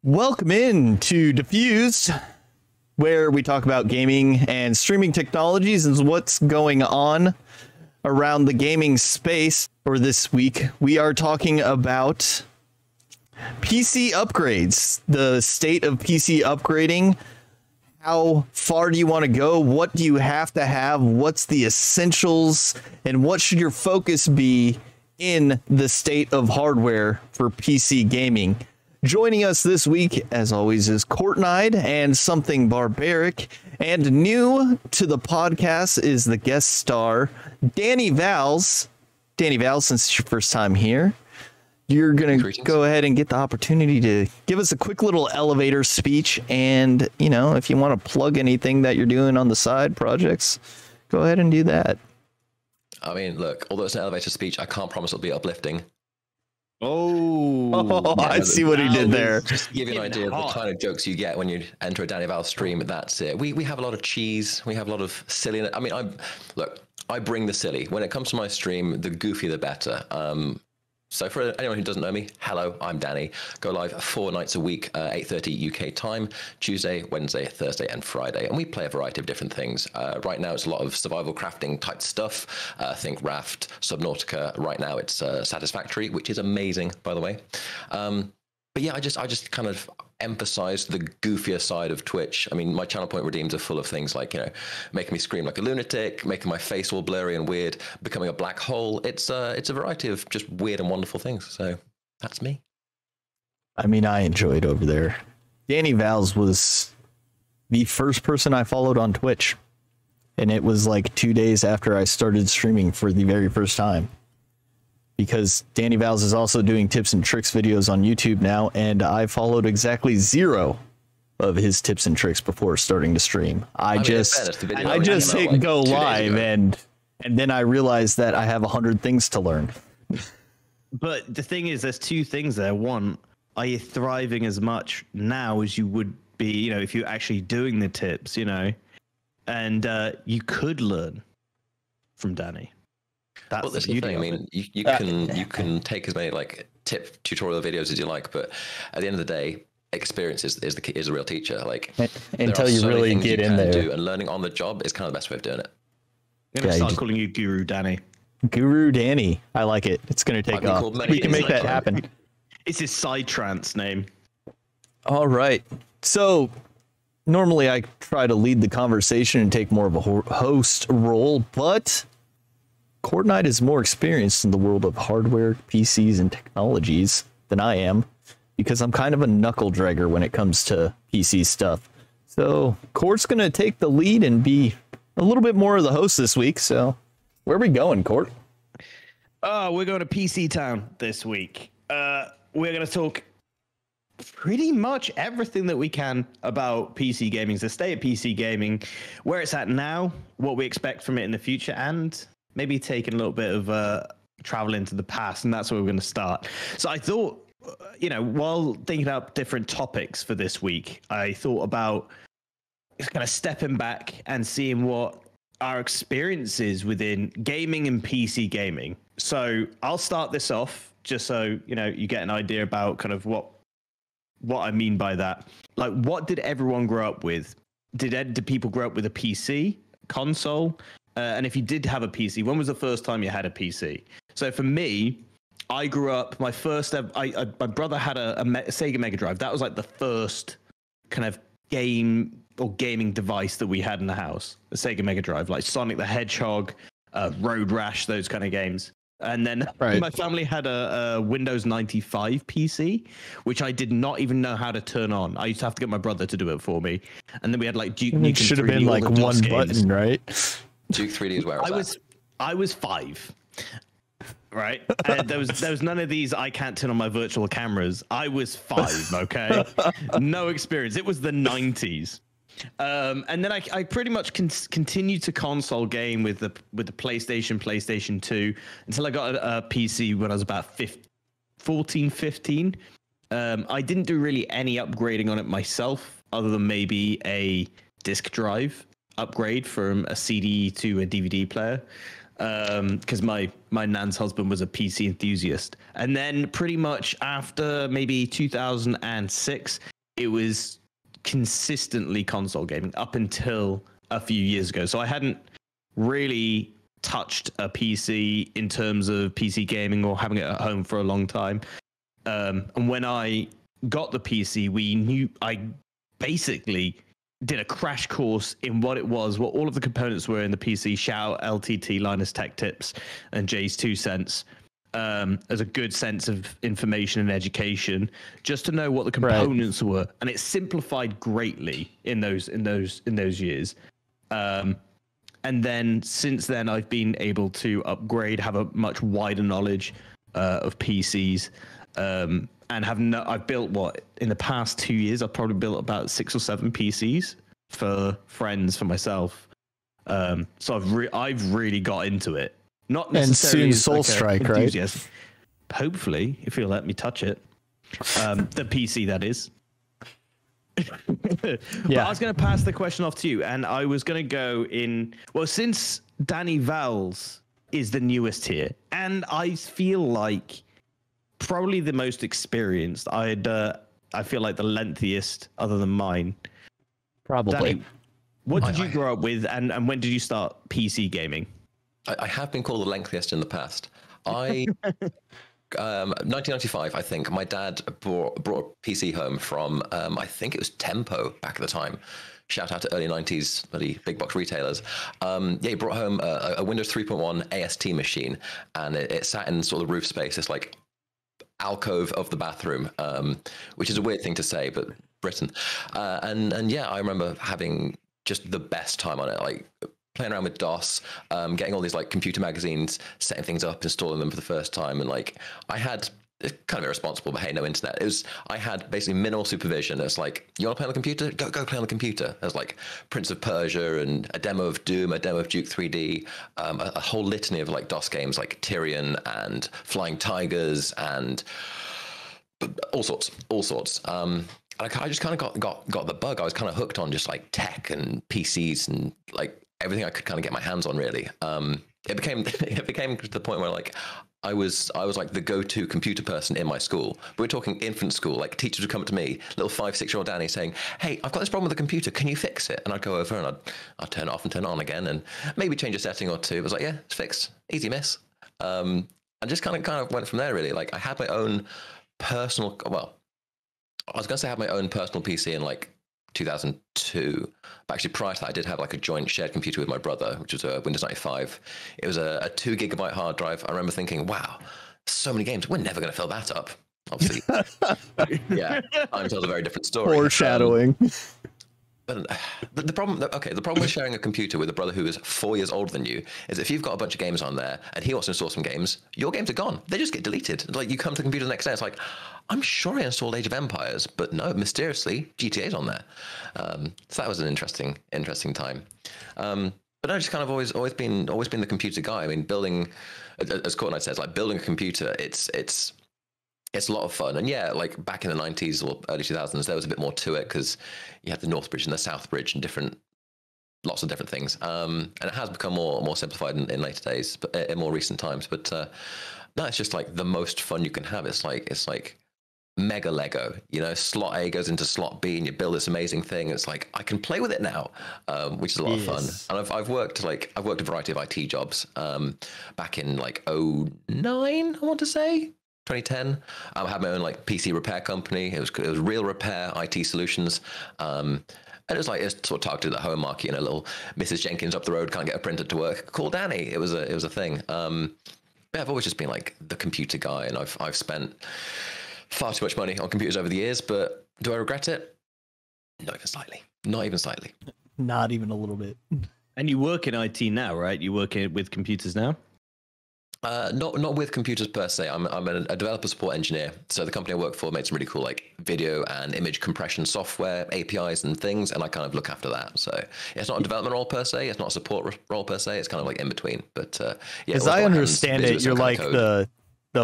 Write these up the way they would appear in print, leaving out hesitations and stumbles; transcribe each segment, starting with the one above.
Welcome in to Defuzed, where we talk about gaming and streaming technologies and what's going on around the gaming space. For this week, we are talking about PC upgrades, the state of PC upgrading. How far do you want to go? What do you have to have? What's the essentials? And what should your focus be in the state of hardware for PC gaming? Joining us this week, as always, is Cortenyde and SomethingBarbaric. And new to the podcast is the guest star, DannyValz. DannyValz, since it's your first time here, you're going to go ahead and get the opportunity to give us a quick little elevator speech. And, you know, if you want to plug anything that you're doing on the side projects, go ahead and do that. I mean, look, although it's an elevator speech, I can't promise it'll be uplifting. Oh, yeah, I see what he did there. Just to give you an idea of the kind of jokes you get when you enter a DannyValz stream, that's it. We have a lot of cheese. We have a lot of silly. I mean, I bring the silly. When it comes to my stream, the goofier the better. So for anyone who doesn't know me, hello, I'm Danny. Go live 4 nights a week, 8:30 UK time, Tuesday, Wednesday, Thursday, and Friday. And we play a variety of different things. Right now, it's a lot of survival crafting type stuff. Think Raft, Subnautica. Right now, it's Satisfactory, which is amazing, by the way. But yeah, I just kind of emphasize the goofier side of Twitch. I mean, my channel point redeems are full of things like, you know, making me scream like a lunatic, making my face all blurry and weird, becoming a black hole. It's a variety of just weird and wonderful things. So that's me. I mean, I enjoyed over there. DannyValz was the first person I followed on Twitch, and it was like 2 days after I started streaming for the very first time. Because DannyValz is also doing tips and tricks videos on YouTube now, and I followed exactly 0 of his tips and tricks before starting to stream. I just hit like go live, and then I realized that I have 100 things to learn. But the thing is, there's 2 things there. One, are you thriving as much now as you would be, you know, if you're actually doing the tips, you know? And you could learn from Danny. Well, that's the thing. I mean, you can take as many like tip tutorial videos as you like, but at the end of the day, experience is a real teacher. Like until you really get in there, and learning on the job is kind of the best way of doing it. I'm gonna start calling you Guru Danny. Guru Danny, I like it. It's gonna take off. We can make that happen. It's his side trance name. All right. So normally I try to lead the conversation and take more of a host role, but Cortenyde is more experienced in the world of hardware, PCs, and technologies than I am, because I'm kind of a knuckle dragger when it comes to PC stuff. So Cort's going to take the lead and be a little bit more of the host this week. So where are we going, Cort? We're going to PC Town this week. We're going to talk pretty much everything that we can about PC gaming, the state of PC gaming, where it's at now, what we expect from it in the future, and maybe taking a little bit of travel into the past, and that's where we're going to start. So I thought, you know, while thinking about different topics for this week, I thought about kind of stepping back and seeing what our experience is within gaming and PC gaming. So I'll start this off just so, you know, you get an idea about kind of what I mean by that. Like, what did everyone grow up with? Did people grow up with a PC, console? And if you did have a PC, when was the first time you had a PC? So for me, I grew up, my brother had a Sega Mega Drive. That was like the first kind of game or gaming device that we had in the house. A Sega Mega Drive, like Sonic the Hedgehog, Road Rash, those kind of games. And then my family had a Windows 95 PC, which I did not even know how to turn on. I used to have to get my brother to do it for me. And then we had like Duke Nukem 3D. It should have been like one button, right? Duke 3D is where I was 5, right? And there was none of these. I can't turn on my virtual cameras. I was 5, okay, no experience. It was the 90s, and then I pretty much continued to console game with the PlayStation 2 until I got a PC when I was about 14, 15. I didn't do really any upgrading on it myself, other than maybe a disk drive upgrade from a CD to a DVD player. because my nan's husband was a PC enthusiast. And then pretty much after maybe 2006, it was consistently console gaming up until a few years ago. So I hadn't really touched a PC in terms of PC gaming or having it at home for a long time. And when I got the PC, I basically did a crash course in what it was, what all of the components were in the PC. Shout out LTT, Linus Tech Tips, and Jay's 2 cents. As a good sense of information and education, just to know what the components were, and it simplified greatly in those years. And then since then, I've been able to upgrade, have a much wider knowledge of PCs, and I've built in the past 2 years, I've probably built about 6 or 7 PCs for friends, for myself. So I've really got into it. Not necessarily and soon Soulstrike, right? Hopefully, if you'll let me touch it. The PC, that is. But I was going to pass the question off to you, and I was going to go in. Well, since DannyValz is the newest here, and I feel like probably the most experienced, I feel like the lengthiest, other than mine. Probably. Danny, what did you grow up with, and when did you start PC gaming? I have been called the lengthiest in the past. 1995, I think, my dad brought a PC home from, I think it was Tempo back at the time. Shout out to early 90s, bloody big box retailers. He brought home a Windows 3.1 AST machine, and it sat in sort of roof space. It's like alcove of the bathroom, which is a weird thing to say, but Britain. And yeah, I remember having just the best time on it, like playing around with DOS, getting all these like computer magazines, setting things up, installing them for the first time. And like I had, it's kind of irresponsible, but hey, no internet. I had basically minimal supervision. It's like, you want to play on the computer? Go play on the computer. There's like Prince of Persia and a demo of Doom, a demo of Duke 3D, a whole litany of like DOS games like Tyrion and Flying Tigers and all sorts. I just kind of got the bug. I was kind of hooked on just like tech and PCs and like everything I could kind of get my hands on, really. It became to the point where like I was like the go-to computer person in my school. But we're talking infant school. Like teachers would come to me, little 5-6-year-old Danny, saying, "Hey, I've got this problem with the computer. Can you fix it?" And I'd go over and I'd turn it off and turn it on again, and maybe change a setting or two. It was like, yeah, it's fixed, easy miss. And just kind of went from there, really. Like I had my own personal. Well, I was going to say I had my own personal PC in like 2002. But actually, prior to that, I did have like a joint shared computer with my brother, which was a Windows 95. It was a 2 gigabyte hard drive. I remember thinking, wow, so many games. We're never going to fill that up. Obviously, yeah, I'm told a very different story. Foreshadowing. But the problem with sharing a computer with a brother who is 4 years older than you is if you've got a bunch of games on there and he wants to install some games, your games are gone. They just get deleted. Like you come to the computer the next day, it's like, I'm sure I installed Age of Empires, but no, mysteriously GTA's on there. So that was an interesting time. But I've just kind of always been the computer guy. I mean, building, as Cortenyde says, like building a computer, it's a lot of fun. And yeah, like back in the 90s or early 2000s, there was a bit more to it because you had the North Bridge and the South Bridge and lots of different things. And it has become more simplified in later days, but in more recent times. But no, it's just like the most fun you can have. It's like mega Lego, slot A goes into slot B and you build this amazing thing. It's like, I can play with it now, which is a lot of fun. And I've worked a variety of IT jobs back in like 2009, I want to say. 2010. I had my own like PC repair company. It was Real Repair IT Solutions. And it's sort of targeted at the home market. Little Mrs. Jenkins up the road can't get a printer to work. Call Danny. It was a thing. Yeah, I've always just been like the computer guy, and I've spent far too much money on computers over the years. But do I regret it? Not even slightly. Not even slightly. Not even a little bit. And you work in IT now, right? You work with computers now? Not with computers per se. I'm a developer support engineer. So the company I work for makes some really cool like video and image compression software, APIs and things, and I kind of look after that. So yeah, it's not a development role per se. It's not a support role per se. It's kind of like in between. But yeah, as I understand it, you're like the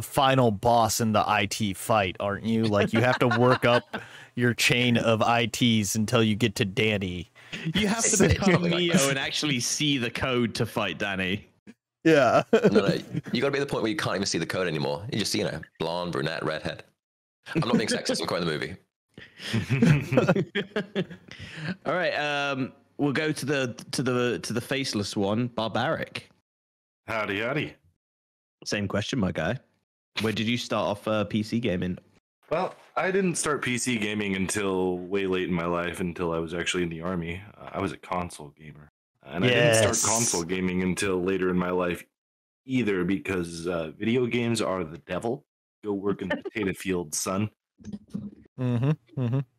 final boss in the IT fight, aren't you? Like you have to work up your chain of ITs until you get to Danny. You have to become Neo and actually see the code to fight Danny. Yeah. No, you got to be at the point where you can't even see the code anymore. You just see, blonde, brunette, redhead. I'm not being sexist. I'm quite in the movie. All right. We'll go to the faceless one, Barbaric. Howdy, howdy. Same question, my guy. Where did you start off PC gaming? Well, I didn't start PC gaming until way late in my life, until I was actually in the army. I was a console gamer. And I didn't start console gaming until later in my life either, because video games are the devil. Go work in the potato field, son.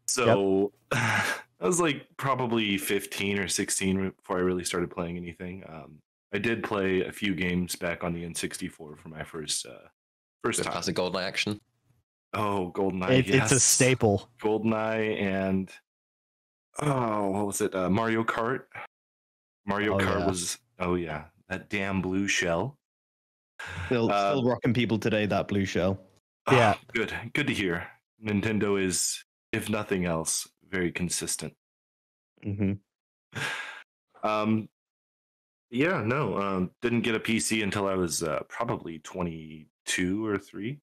So I was like probably 15 or 16 before I really started playing anything. I did play a few games back on the N64 for my first time. Classic GoldenEye action. Oh, GoldenEye, yes. It's a staple. GoldenEye and, what was it? Mario Kart. Mario Kart was, that damn blue shell. Still rocking people today, that blue shell. Yeah. Good to hear. Nintendo is, if nothing else, very consistent. Mm-hmm. Didn't get a PC until I was probably 22 or 3.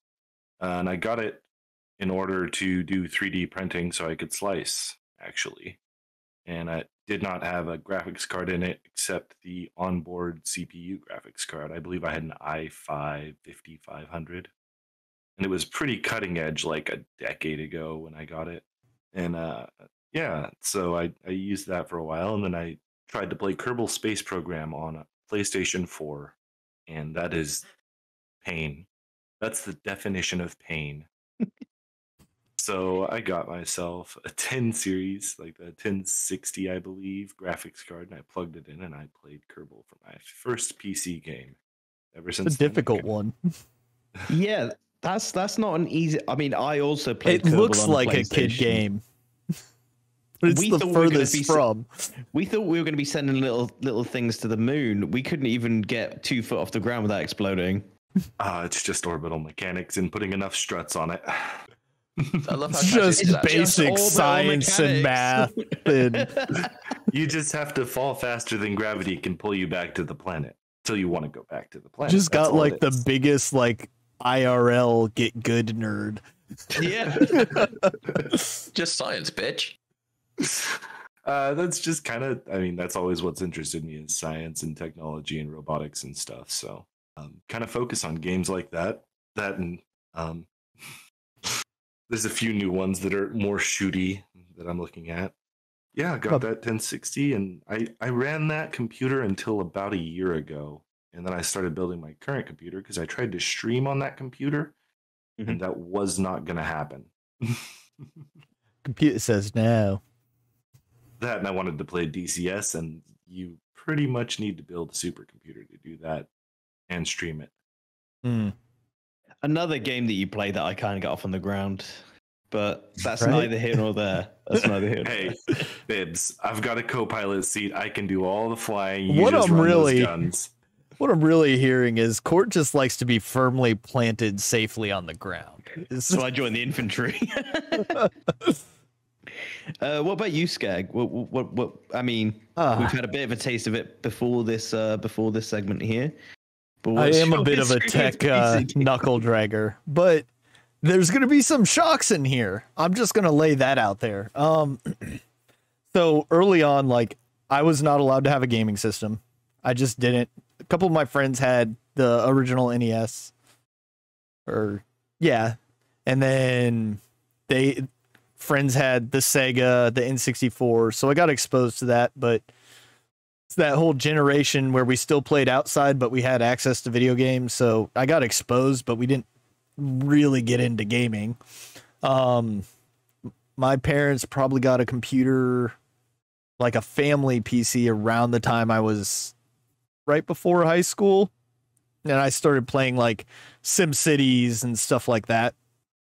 And I got it in order to do 3D printing so I could slice, actually. And I did not have a graphics card in it except the onboard CPU graphics card. I believe I had an i5 5500. And it was pretty cutting edge like a decade ago when I got it. And so I used that for a while. And then I tried to play Kerbal Space Program on a PlayStation 4. And that is pain. That's the definition of pain. So I got myself a 10 series, like the 1060, I believe, graphics card, and I plugged it in and I played Kerbal for my first PC game. Ever since it's a difficult one. Yeah, that's not an easy. I mean, I also played. It Kerbal looks on like a kid game. But it's the furthest from. We thought we were going to be sending little things to the moon. We couldn't even get 2 foot off the ground without exploding. It's just orbital mechanics and putting enough struts on it. I love how just basic science and math. And you just have to fall faster than gravity can pull you back to the planet till you want to go back to the planet. Just got like the biggest like IRL get good nerd. Yeah. Just science, bitch. That's just kind of, I mean, that's always what's interested me is science and technology and robotics and stuff. So kind of focus on games like that. And there's a few new ones that are more shooty that I'm looking at. Yeah, I got that 1060 and I ran that computer until about a year ago. And then I started building my current computer because I tried to stream on that computer and that was not going to happen. Computer says no. That and I wanted to play DCS and you pretty much need to build a supercomputer to do that and stream it. Another game that you play that I kind of got off on the ground, but that's neither here nor there. That's neither here. Hey, Bibs, I've got a co-pilot seat. I can do all the flying. What just I'm run really, those guns. What I'm really hearing is Court just likes to be firmly planted safely on the ground. So I joined the infantry. What about you, Skag? What? I mean, we've had a bit of a taste of it before this segment here. But I am a bit of a tech knuckle dragger, but there's going to be some shocks in here. I'm just going to lay that out there. So early on, like I was not allowed to have a gaming system. I just didn't. A couple of my friends had the original NES, and then friends had the Sega, the N64, so I got exposed to that. But it's that whole generation where we still played outside, but we had access to video games, so I got exposed, but we didn't really get into gaming. My parents probably got a computer, like a family PC, around the time I was right before high school, and I started playing like SimCities and stuff like that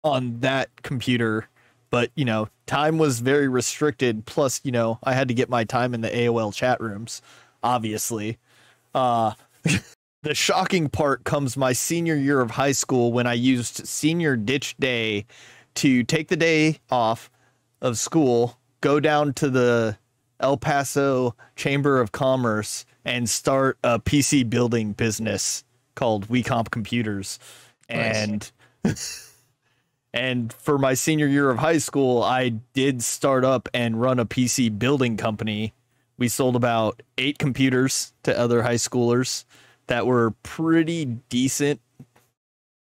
on that computer. But, you know, time was very restricted. Plus, you know, I had to get my time in the AOL chat rooms, obviously. The shocking part comes my senior year of high school when I used senior ditch day to take the day off of school, go down to the El Paso Chamber of Commerce and start a PC building business called We Comp Computers. Nice. And for my senior year of high school, I did start up and run a PC building company. We sold about 8 computers to other high schoolers that were pretty decent,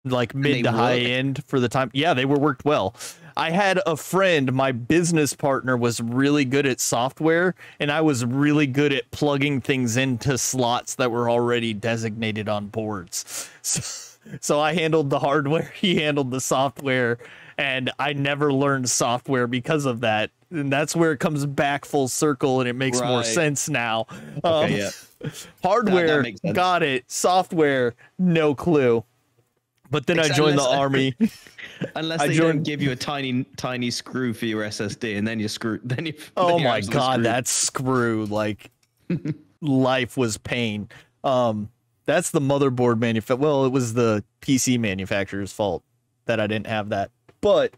like mid to high end for the time. Yeah, they worked well. I had a friend, my business partner was really good at software, and I was really good at plugging things into slots that were already designated on boards. So I handled the hardware, he handled the software, and I never learned software because of that. And that's where it comes back full circle, and it makes more sense now. Okay, Hardware, makes sense. got it. Software, no clue. But then I joined the army. Unless they don't give you a tiny screw for your SSD, and then you screw. Oh my god, that screw! Like, life was pain. That's the motherboard manufacturer. Well, it was the PC manufacturer's fault that I didn't have that. But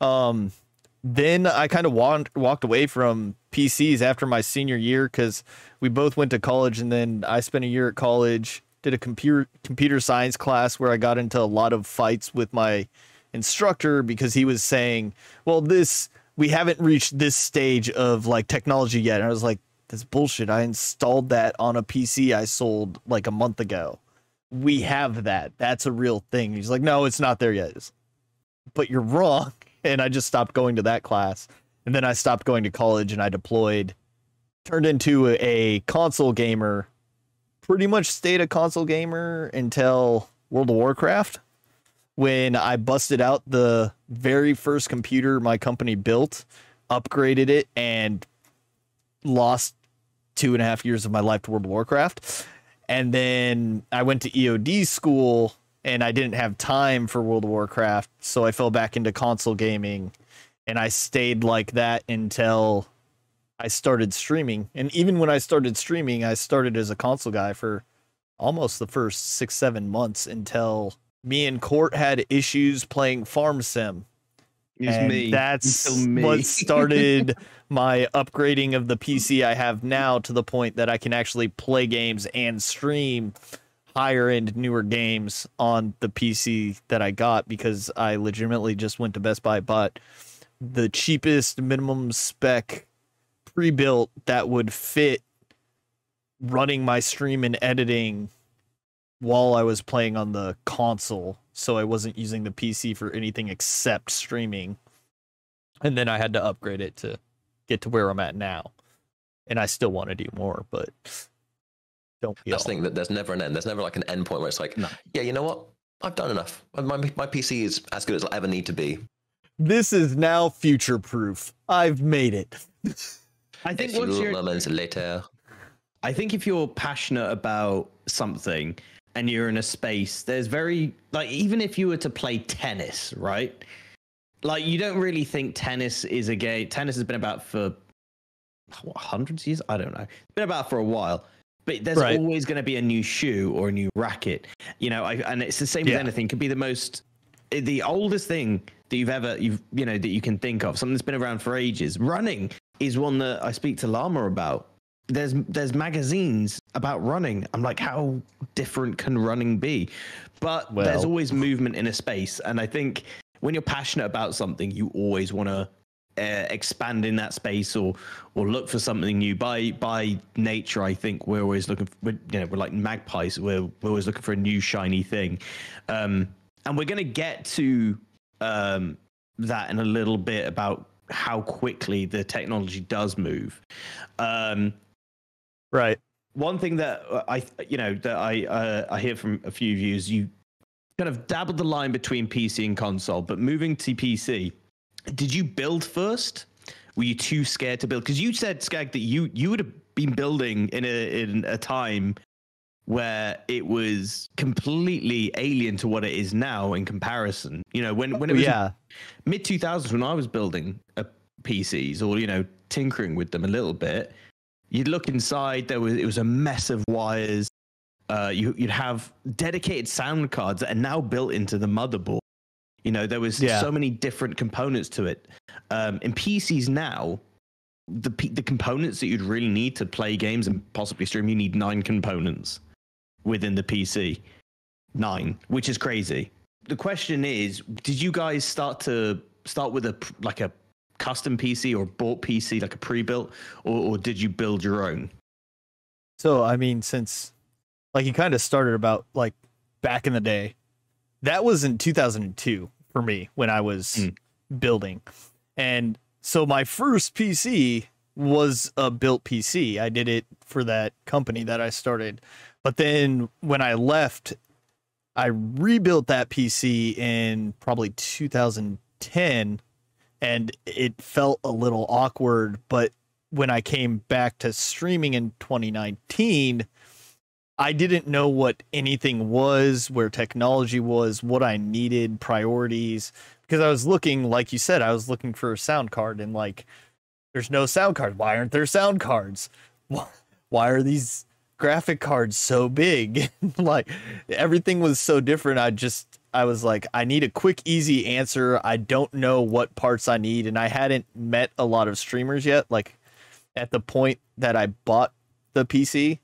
then I kind of walked away from PCs after my senior year because we both went to college, and then I spent a year at college, did a computer science class where I got into a lot of fights with my instructor because he was saying, well, we haven't reached this stage of like technology yet. And I was like, that's bullshit. I installed that on a PC I sold like a month ago. We have that. That's a real thing. He's like, no, it's not there yet. But you're wrong. And I just stopped going to that class. And then I stopped going to college and I deployed, turned into a console gamer, pretty much stayed a console gamer until World of Warcraft, when I busted out the very first computer my company built, upgraded it, and lost 2.5 years of my life to World of Warcraft. And then I went to EOD school and I didn't have time for World of Warcraft, so I fell back into console gaming, and I stayed like that until I started streaming. And even when I started streaming, I started as a console guy for almost the first 6-7 months until me and Court had issues playing Farm Sim. That's what started my upgrading of the PC I have now to the point that I can actually play games and stream higher end, newer games on the PC that I got, because I legitimately just went to Best Buy, bought the cheapest minimum spec pre-built that would fit running my stream and editing while I was playing on the console, so I wasn't using the PC for anything except streaming. And then I had to upgrade it to get to where I'm at now. And I still want to do more, but don't be. That's the thing, that there's never an end. There's never like an end point where it's like, no, yeah, you know what? I've done enough. My PC is as good as I'll ever need to be. This is now future proof. I've made it. I think moments later. I think if you're passionate about something and you're in a space, there's very, like, even if you were to play tennis, right? Like, you don't really think tennis is a game. Tennis has been about for hundreds of years? I don't know. It's been about for a while. But there's always going to be a new shoe or a new racket, you know. And it's the same with anything. It could be the oldest thing that that you can think of. Something that's been around for ages. Running is one that I speak to Llama about. There's magazines about running. I'm like, how different can running be? But there's always movement in a space, and I think when you're passionate about something, you always want to expand in that space or look for something new. By nature, I think we're always looking for, we're like magpies. We're always looking for a new shiny thing, and we're going to get to that in a little bit about how quickly the technology does move. Right. One thing that I hear from a few of you is you kind of dabbled the line between PC and console, but moving to PC, did you build first? Were you too scared to build? Because you said, Skag, that you would have been building in a time where it was completely alien to what it is now in comparison. You know, when it was mid 2000s, when I was building PCs or tinkering with them a little bit, you'd look inside. It was a mess of wires. You'd have dedicated sound cards that are now built into the motherboard. There was so many different components to it. In PCs now, the components that you'd really need to play games and possibly stream, you need 9 components within the PC. 9, which is crazy. The question is, did you guys start with a custom PC or bought PC, like a pre-built, or did you build your own? So, I mean, since like you kind of started about like back in the day, that was in 2002 for me when I was building. And so my first PC was a built PC. I did it for that company that I started. But then when I left, I rebuilt that PC in probably 2010, and it felt a little awkward. But when I came back to streaming in 2019, I didn't know what anything was, where technology was, what I needed, priorities, because I was looking, like you said, I was looking for a sound card, and like, there's no sound card. Why aren't there sound cards? Why are these graphic cards so big? Like, everything was so different. I was like, I need a quick, easy answer. I don't know what parts I need, and I hadn't met a lot of streamers yet. Like, at the point that I bought the PC,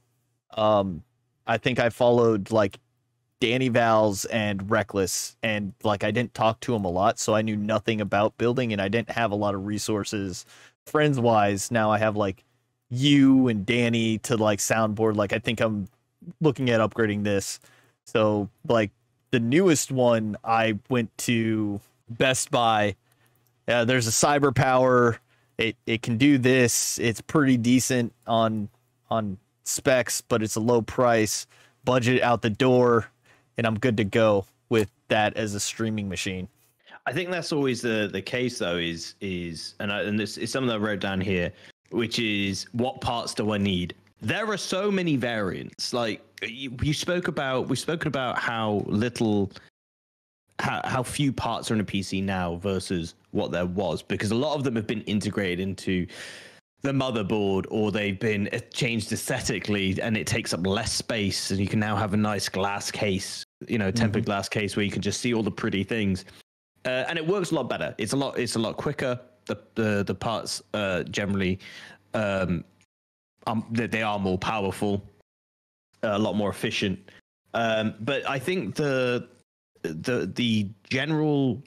I think I followed like DannyValz and Reckless, and like I didn't talk to them a lot, so I knew nothing about building, and I didn't have a lot of resources friends wise. Now I have like you and Danny to like soundboard. Like, I think I'm looking at upgrading this. So like the newest one, I went to Best Buy. There's a Cyber Power. It can do this. It's pretty decent on specs, but it's a low price, budget out the door, and I'm good to go with that as a streaming machine. I think that's always the case, though. And this is something that I wrote down here, which is, what parts do I need? There are so many variants. Like we've spoken about how few parts are in a PC now versus what there was, because a lot of them have been integrated into the motherboard, or they've been changed aesthetically, and it takes up less space, and you can now have a nice glass case, tempered glass case, where you can just see all the pretty things, and it works a lot better. It's a lot quicker. The parts generally they are more powerful, a lot more efficient. But I think the general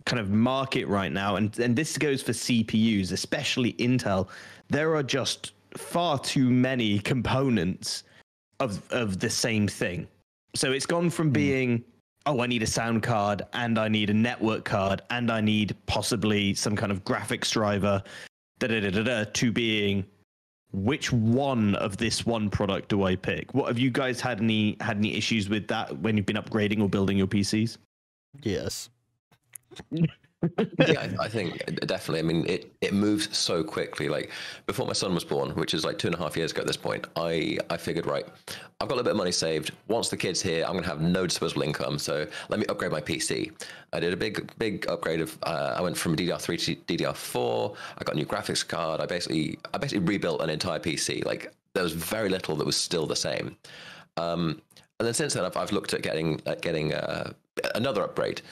kind of market right now, and this goes for CPUs, especially Intel, there are just far too many components of the same thing. So it's gone from being, I need a sound card, and I need a network card, and I need possibly some kind of graphics driver, to being, which one of this one product do I pick? What have you guys had any issues with that when you've been upgrading or building your PCs? Yes. Yeah, I think definitely. I mean, it moves so quickly. Like, before my son was born, which is like 2.5 years ago at this point, I figured, right, I've got a little bit of money saved. Once the kid's here, I'm going to have no disposable income. So let me upgrade my PC. I did a big upgrade of, I went from DDR3 to DDR4. I got a new graphics card. I basically rebuilt an entire PC. Like, there was very little that was still the same. And then since then, I've looked at getting another upgrade.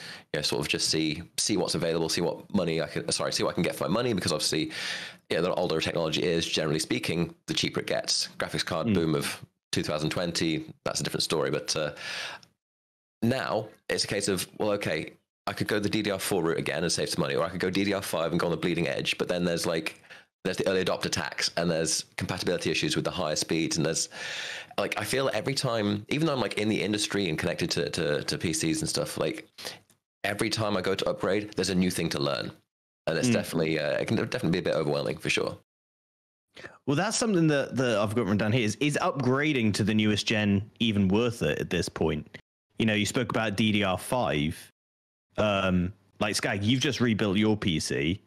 Sort of just see what's available, see what I can get for my money, because obviously, the older technology is, generally speaking, the cheaper it gets. Graphics card boom of 2020, that's a different story. But now it's a case of, well, okay, I could go the DDR4 route again and save some money, or I could go DDR5 and go on the bleeding edge. But then there's the early adopter tax, and there's compatibility issues with the higher speeds, and there's like, I feel every time, even though I'm like in the industry and connected to PCs and stuff, like every time I go to upgrade, there's a new thing to learn, and it's definitely it can definitely be a bit overwhelming for sure. Well, that's something that I've got written down here. Is upgrading to the newest gen even worth it at this point? You spoke about DDR5. Like, Skag, you've just rebuilt your PC.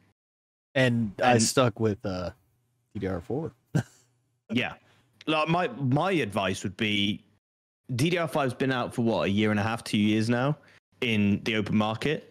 And I stuck with DDR4. Yeah. Like, my advice would be, DDR5's been out for what, 1.5 years, 2 years now in the open market.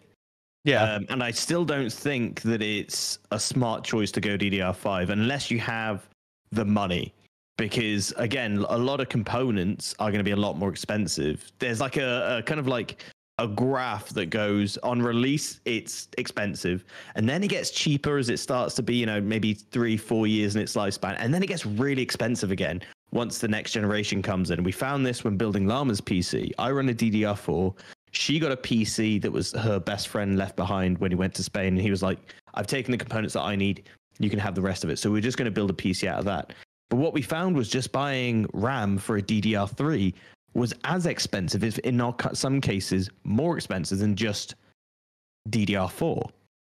Yeah. And I still don't think that it's a smart choice to go DDR5 unless you have the money. Because, again, a lot of components are going to be a lot more expensive. There's like a kind of like a graph that goes on release, it's expensive, and then it gets cheaper as it starts to be, you know, maybe 3-4 years in its lifespan, and then it gets really expensive again once the next generation comes in. We found this when building Llama's PC. I run a DDR4. She got a PC that was her best friend left behind when he went to Spain, and he was like, I've taken the components that I need, you can have the rest of it. So we're just going to build a PC out of that. But what we found was just buying RAM for a DDR3 was as expensive, if in some cases more expensive than just DDR4.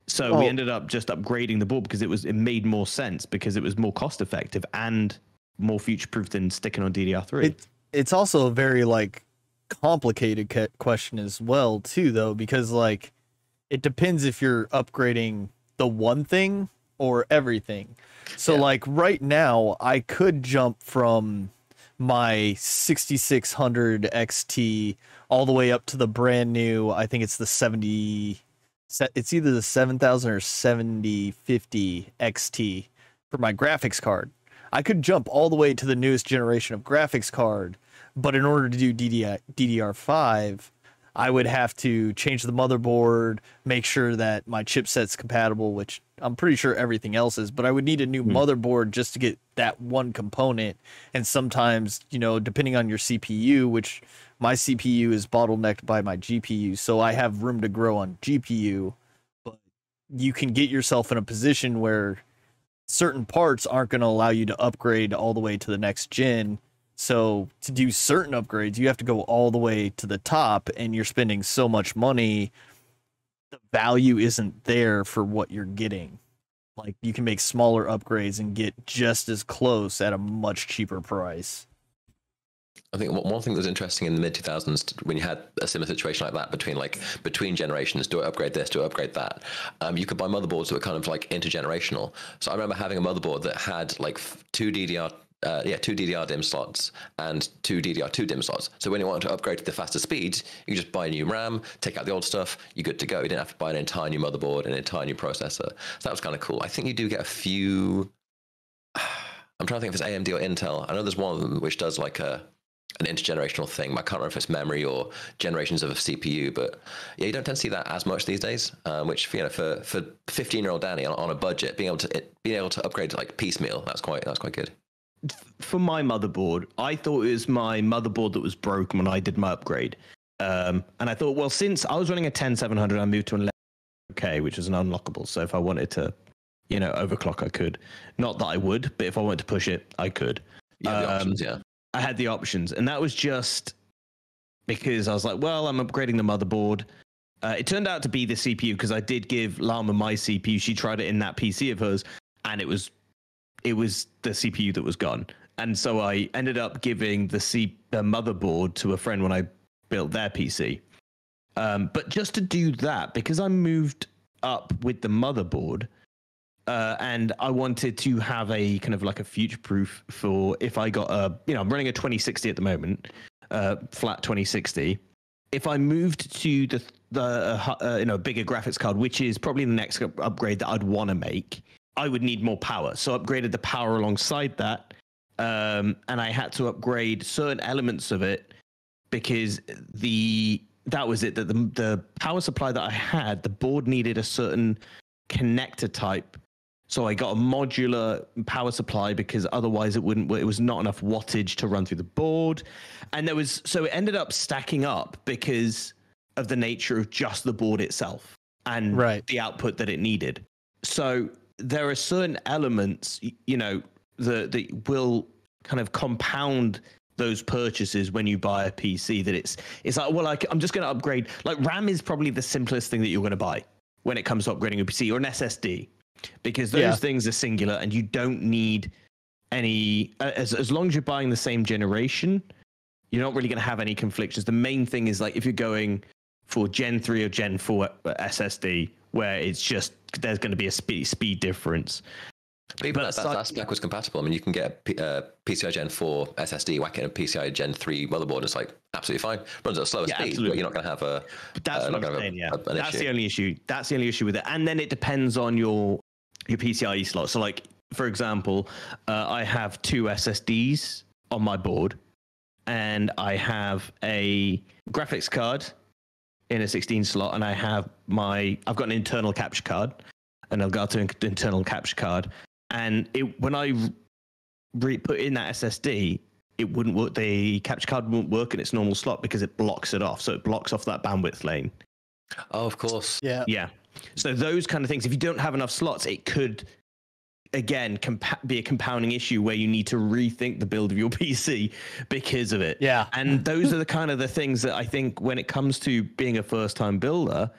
So we ended up just upgrading the board because it made more sense, because it was more cost effective and more future proof than sticking on DDR3. It's also a very like complicated question as well too, though, because like it depends if you're upgrading the one thing or everything. So like right now I could jump from my 6600 XT all the way up to the brand new, I think it's the it's either the 7000 or 7050 XT for my graphics card. I could jump all the way to the newest generation of graphics card, but in order to do DDR5, I would have to change the motherboard, make sure that my chipset's compatible, which I'm pretty sure everything else is, but I would need a new motherboard just to get that one component. And sometimes, you know, depending on your CPU, which my CPU is bottlenecked by my GPU, so I have room to grow on GPU, but you can get yourself in a position where certain parts aren't going to allow you to upgrade all the way to the next gen. So to do certain upgrades, you have to go all the way to the top, and you're spending so much money. The value isn't there for what you're getting. Like, you can make smaller upgrades and get just as close at a much cheaper price. I think one thing that was interesting in the mid 2000s, when you had a similar situation like that between generations, do I upgrade this, do I upgrade that? You could buy motherboards that were kind of like intergenerational. So I remember having a motherboard that had like two DDR DIMM slots and two DDR2 DIMM slots. So when you wanted to upgrade to the faster speeds, you just buy a new RAM, take out the old stuff, you're good to go. You didn't have to buy an entire new motherboard, an entire new processor. So that was kind of cool. I think you do get a few. I'm trying to think if it's AMD or Intel. I know there's one of them which does like an intergenerational thing. I can't remember if it's memory or generations of a CPU, but yeah, you don't tend to see that as much these days. Which, you know, for 15-year-old Danny on a budget, being able to upgrade to like piecemeal, that's quite good. For my motherboard, I thought it was my motherboard that was broken when I did my upgrade. And I thought, well, since I was running a 10700, I moved to an 11K, which was an unlockable. So if I wanted to, you know, overclock, I could. Not that I would, but if I wanted to push it, I could. Yeah, the options, yeah. I had the options, and that was just because I was like, well, I'm upgrading the motherboard. It turned out to be the CPU, because I did give Llama my CPU. She tried it in that PC of hers, and it was the CPU that was gone. And so I ended up giving the motherboard to a friend when I built their PC. But just to do that, because I moved up with the motherboard, and I wanted to have a kind of like a future proof for if I got I'm running a 2060 at the moment, flat 2060. If I moved to the bigger graphics card, which is probably the next upgrade that I'd want to make, I would need more power. So I upgraded the power alongside that. And I had to upgrade certain elements of it because that was it. That the power supply that I had, the board needed a certain connector type. So I got a modular power supply because otherwise it was not enough wattage to run through the board. And so it ended up stacking up because of the nature of just the board itself and the output that it needed. So there are certain elements, you know, that will kind of compound those purchases when you buy a PC, that it's like, well, I'm just going to upgrade. Like, RAM is probably the simplest thing that you're going to buy when it comes to upgrading a PC, or an SSD, because those things are singular and you don't need any, as long as you're buying the same generation, you're not really going to have any conflictions. The main thing is, like, if you're going for Gen 3 or Gen 4 SSD, where it's just, there's going to be a speed difference. But that's backwards compatible. I mean, you can get a PCI Gen 4 SSD, whack in a PCI Gen 3 motherboard, it's like absolutely fine. Runs at a slower speed, but you're not going to have a. That's what I'm saying. That's the only issue. That's the only issue with it. And then it depends on your PCIe slot. So, like, for example, I have two SSDs on my board, and I have a graphics card in a 16 slot, and I've got an internal capture card, an Elgato internal capture card, and when I put in that SSD, it wouldn't work. The capture card won't work in its normal slot because it blocks it off. So it blocks off that bandwidth lane. Oh, of course. Yeah. Yeah. So those kind of things, if you don't have enough slots, it could, again, be a compounding issue where you need to rethink the build of your PC because of it. Yeah. And those are the kind of the things that I think when it comes to being a first-time builder,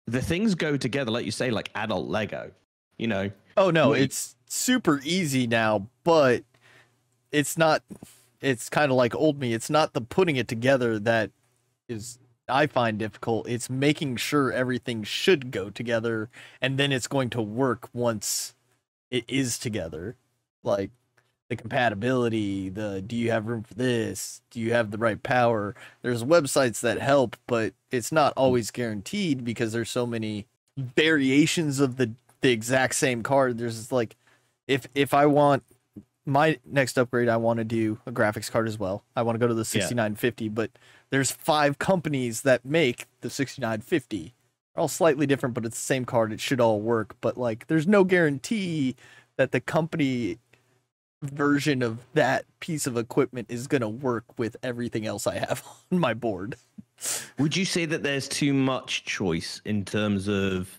the things go together, like you say, like adult Lego, you know? Oh, no, it's super easy now, but it's not, it's kind of like old me. It's not the putting it together that is, I find difficult. It's making sure everything should go together, and then it's going to work once it is together. Like the compatibility, do you have room for this? Do you have the right power? There's websites that help, but it's not always guaranteed because there's so many variations of the exact same card. There's like, if I want my next upgrade, I want to do a graphics card as well. I want to go to the 6950, but there's 5 companies that make the 6950. They're all slightly different, but it's the same card. It should all work. But like, there's no guarantee that the company version of that piece of equipment is going to work with everything else I have on my board. Would you say that there's too much choice in terms of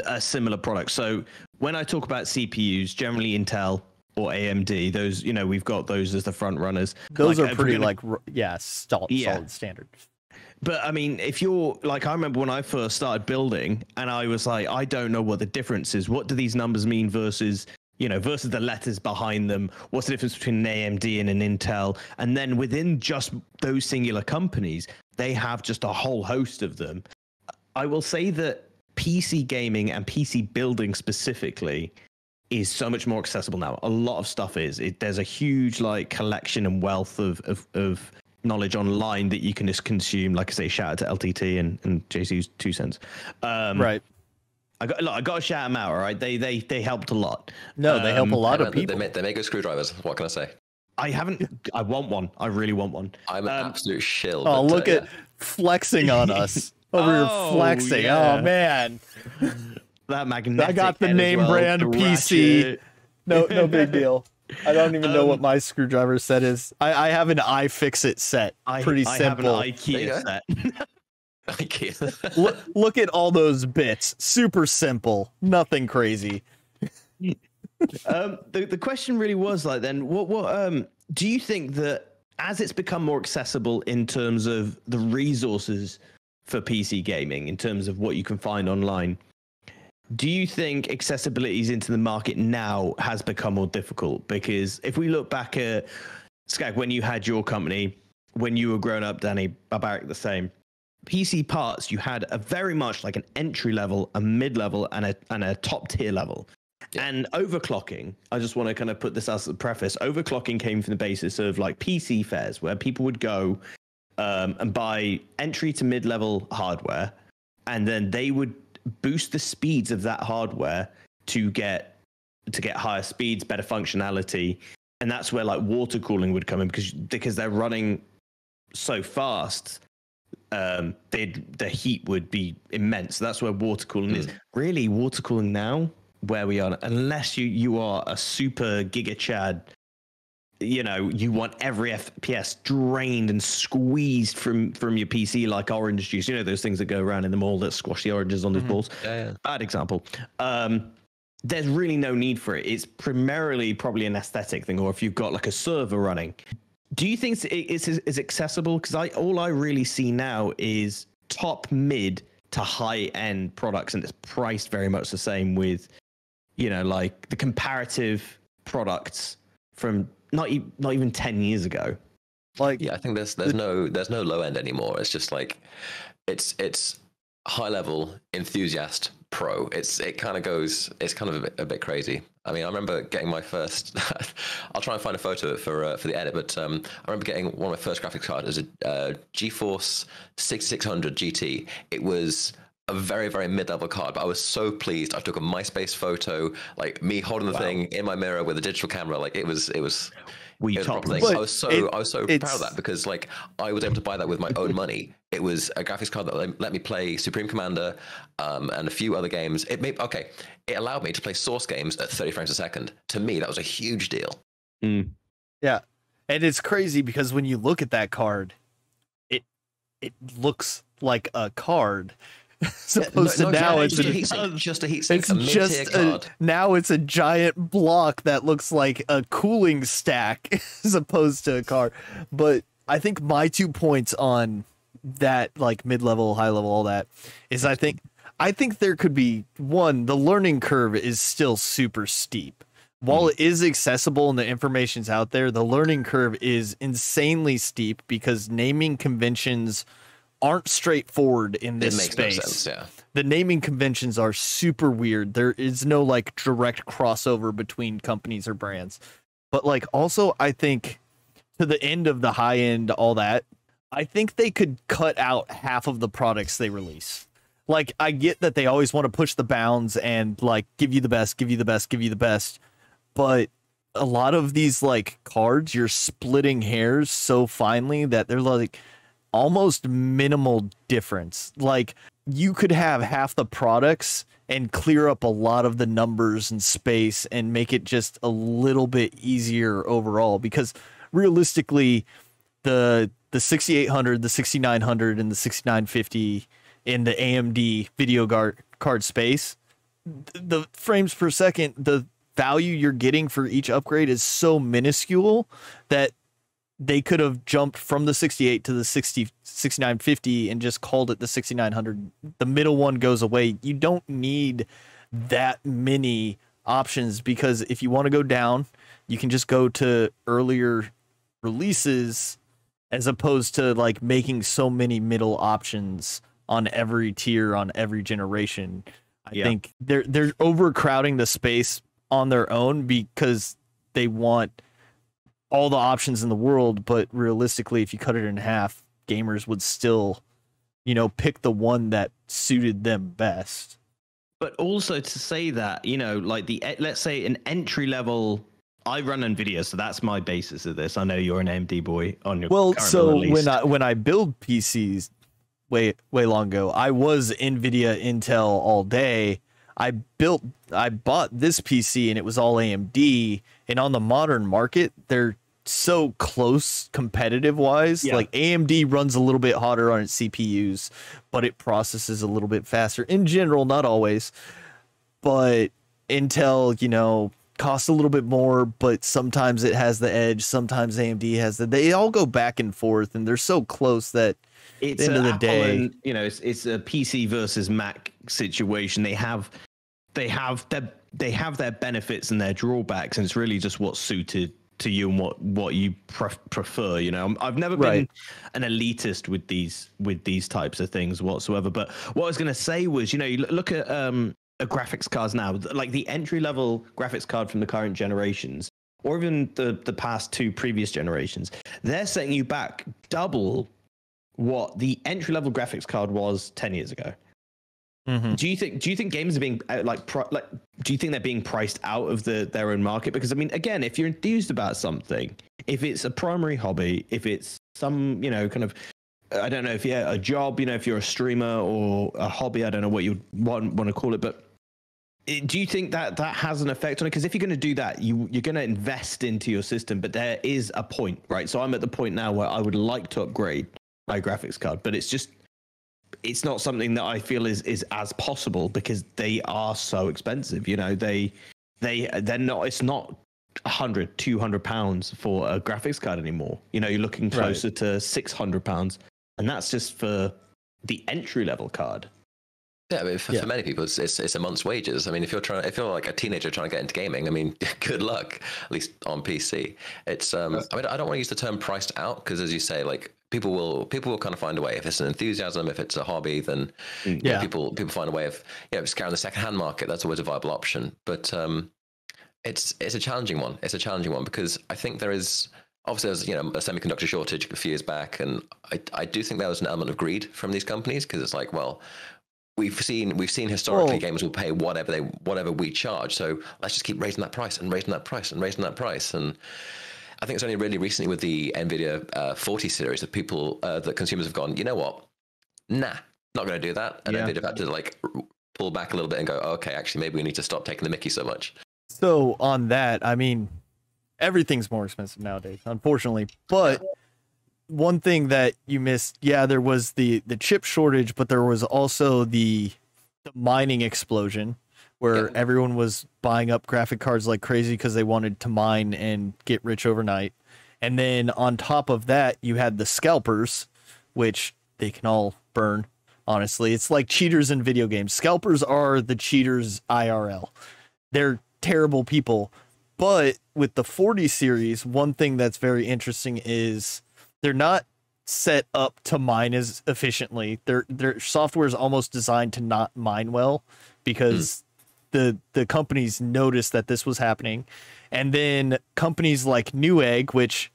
a similar product? So when I talk about CPUs, generally Intel or AMD, those, you know, we've got those as the front runners. Those are pretty solid standard. But I mean, if you're like, I remember when I first started building and I was like, I don't know what the difference is. What do these numbers mean versus the letters behind them? What's the difference between an AMD and an Intel? And then within just those singular companies, they have just a whole host of them. I will say that PC gaming and PC building specifically is so much more accessible now. A lot of stuff is. There's a huge like collection and wealth of knowledge online that you can just consume. Like I say, shout out to LTT and JC's 2 cents. Right. I got to shout them out. All right, they helped a lot. No, they help a lot of people. They make good screwdrivers. What can I say? I want one. I really want one. I'm an absolute shill. Oh, look at flexing on us. Over here flexing. Yeah. Oh man. That magnetic. I got the name brand PC. No big deal. I don't even know what my screwdriver set is. I have an iFixit set. Pretty simple. I have an IKEA set. IKEA. Look at all those bits. Super simple. Nothing crazy. The question really was like, then what do you think that as it's become more accessible in terms of the resources for PC gaming, in terms of what you can find online, do you think accessibility into the market now has become more difficult? Because if we look back at Skag, when you had your company, when you were growing up, DannyValz the same, PC parts, you had a very much like an entry level, a mid level, and a top tier level. Yeah. And overclocking, I just want to kind of put this as a preface. Overclocking came from the basis of like PC fairs, where people would go and buy entry to mid level hardware, and then they would boost the speeds of that hardware to get higher speeds, better functionality. And that's where like water cooling would come in, because they're running so fast, the heat would be immense. That's where water cooling is. Really, water cooling now, where we are, unless you are a super giga chad, you want every FPS drained and squeezed from your PC like orange juice. Those things that go around in the mall that squash the oranges on those balls. Yeah. Bad example. There's really no need for it. It's primarily probably an aesthetic thing, or if you've got like a server running. Do you think it's accessible? Because all I really see now is top mid to high end products, and it's priced very much the same with, like the comparative products from not even 10 years ago. Like, yeah, I think there's no low end anymore. It's just like it's high level enthusiast pro. It's kind of a bit crazy. I mean, I remember getting my first. I'll try and find a photo for the edit, but I remember getting one of my first graphics cards as a GeForce 6600 GT. It was a very, very mid-level card, but I was so pleased. I took a MySpace photo, like me holding the thing in my mirror with a digital camera. Like it was. We top thing. I was so proud of that, because like I was able to buy that with my own money. It was a graphics card that let me play Supreme Commander and a few other games. It allowed me to play Source games at 30 frames a second. To me, that was a huge deal. Yeah, and it's crazy because when you look at that card, it looks like a card. Supposed to now it's just a heatsink, a mid-tier card. Now it's a giant block that looks like a cooling stack as opposed to a card. But I think my 2 points on that, like mid-level, high-level, all that, is I think there could be one. The learning curve is still super steep. While it is accessible and the information's out there, the learning curve is insanely steep because naming conventions aren't straightforward in this space. No sense, yeah. The naming conventions are super weird. There is no like direct crossover between companies or brands. But like also I think to the end of the high end, all that, I think they could cut out half of the products they release. Like I get that they always want to push the bounds and like give you the best, give you the best, give you the best. But a lot of these like cards, you're splitting hairs so finely that they're like almost minimal difference. Like you could have half the products and clear up a lot of the numbers and space and make it just a little bit easier overall, because realistically the 6800, the 6900 and the 6950 in the AMD video card space, the frames per second, the value you're getting for each upgrade is so minuscule that they could have jumped from the 68 to the 6950 and just called it the 6900. The middle one goes away. You don't need that many options, because if you want to go down, you can just go to earlier releases as opposed to like making so many middle options on every tier, on every generation. I think they're overcrowding the space on their own because they want all the options in the world, but realistically, if you cut it in half, gamers would still, pick the one that suited them best. But also to say that, like let's say an entry level. I run NVIDIA, so that's my basis of this. I know you're an AMD boy on your current release. when I build PCs way long ago, I was NVIDIA Intel all day. I bought this PC and it was all AMD, and on the modern market, they're so close competitive wise. Like AMD runs a little bit hotter on its CPUs, but it processes a little bit faster in general, not always. But Intel, costs a little bit more, but sometimes it has the edge, sometimes AMD has they all go back and forth, and they're so close that it's at the end of the day, and, it's a PC versus Mac situation. They have their benefits and their drawbacks, and it's really just what's suited to you and what you prefer. I've never been an elitist with these types of things whatsoever. But what I was going to say was, you look at graphics cards now, like the entry level graphics card from the current generations, or even the past two previous generations, they're setting you back double what the entry level graphics card was 10 years ago. Mm-hmm. Do you think games are being do you think they're being priced out of their own market? Because I mean, again, if you're enthused about something, if it's a primary hobby, if it's some kind of, I don't know, if you're a job, if you're a streamer or a hobby, I don't know what you want to call it, but do you think that has an effect on it? Because if you're going to do that, you're going to invest into your system, but there is a point, right? So I'm at the point now where I would like to upgrade my graphics card, but it's not something that I feel is as possible because they are so expensive. They're not. It's not £100-200 for a graphics card anymore. You're looking closer to £600, and that's just for the entry level card. Yeah, I mean, for many people, it's a month's wages. I mean, if you're like a teenager trying to get into gaming, I mean, good luck. At least on PC, it's. I mean, I don't want to use the term priced out because, as you say, like people will kind of find a way. If it's an enthusiasm, if it's a hobby, then people find a way of scouring the secondhand market. That's always a viable option. But it's a challenging one. It's a challenging one because I think there is. Obviously, there's a semiconductor shortage a few years back, and I do think there was an element of greed from these companies because it's like, well, we've seen historically gamers will pay whatever we charge, so let's just keep raising that price and raising that price and raising that price. And I think it's only really recently with the NVIDIA 40 series that consumers have gone, you know what, nah, not going to do that. And Yeah. then they'd have had to like pull back a little bit and go, okay, actually, maybe we need to stop taking the mickey so much. So on that, I mean, everything's more expensive nowadays, unfortunately. But one thing that you missed, yeah, there was the chip shortage, but there was also the mining explosion where everyone was buying up graphic cards like crazy because they wanted to mine and get rich overnight. And then on top of that, you had the scalpers, which they can all burn. Honestly, it's like cheaters in video games. Scalpers are the cheaters IRL. They're terrible people. But with the 40 series, one thing that's very interesting is they're not set up to mine as efficiently. Their software is almost designed to not mine well because the companies noticed that this was happening. And then companies like Newegg, which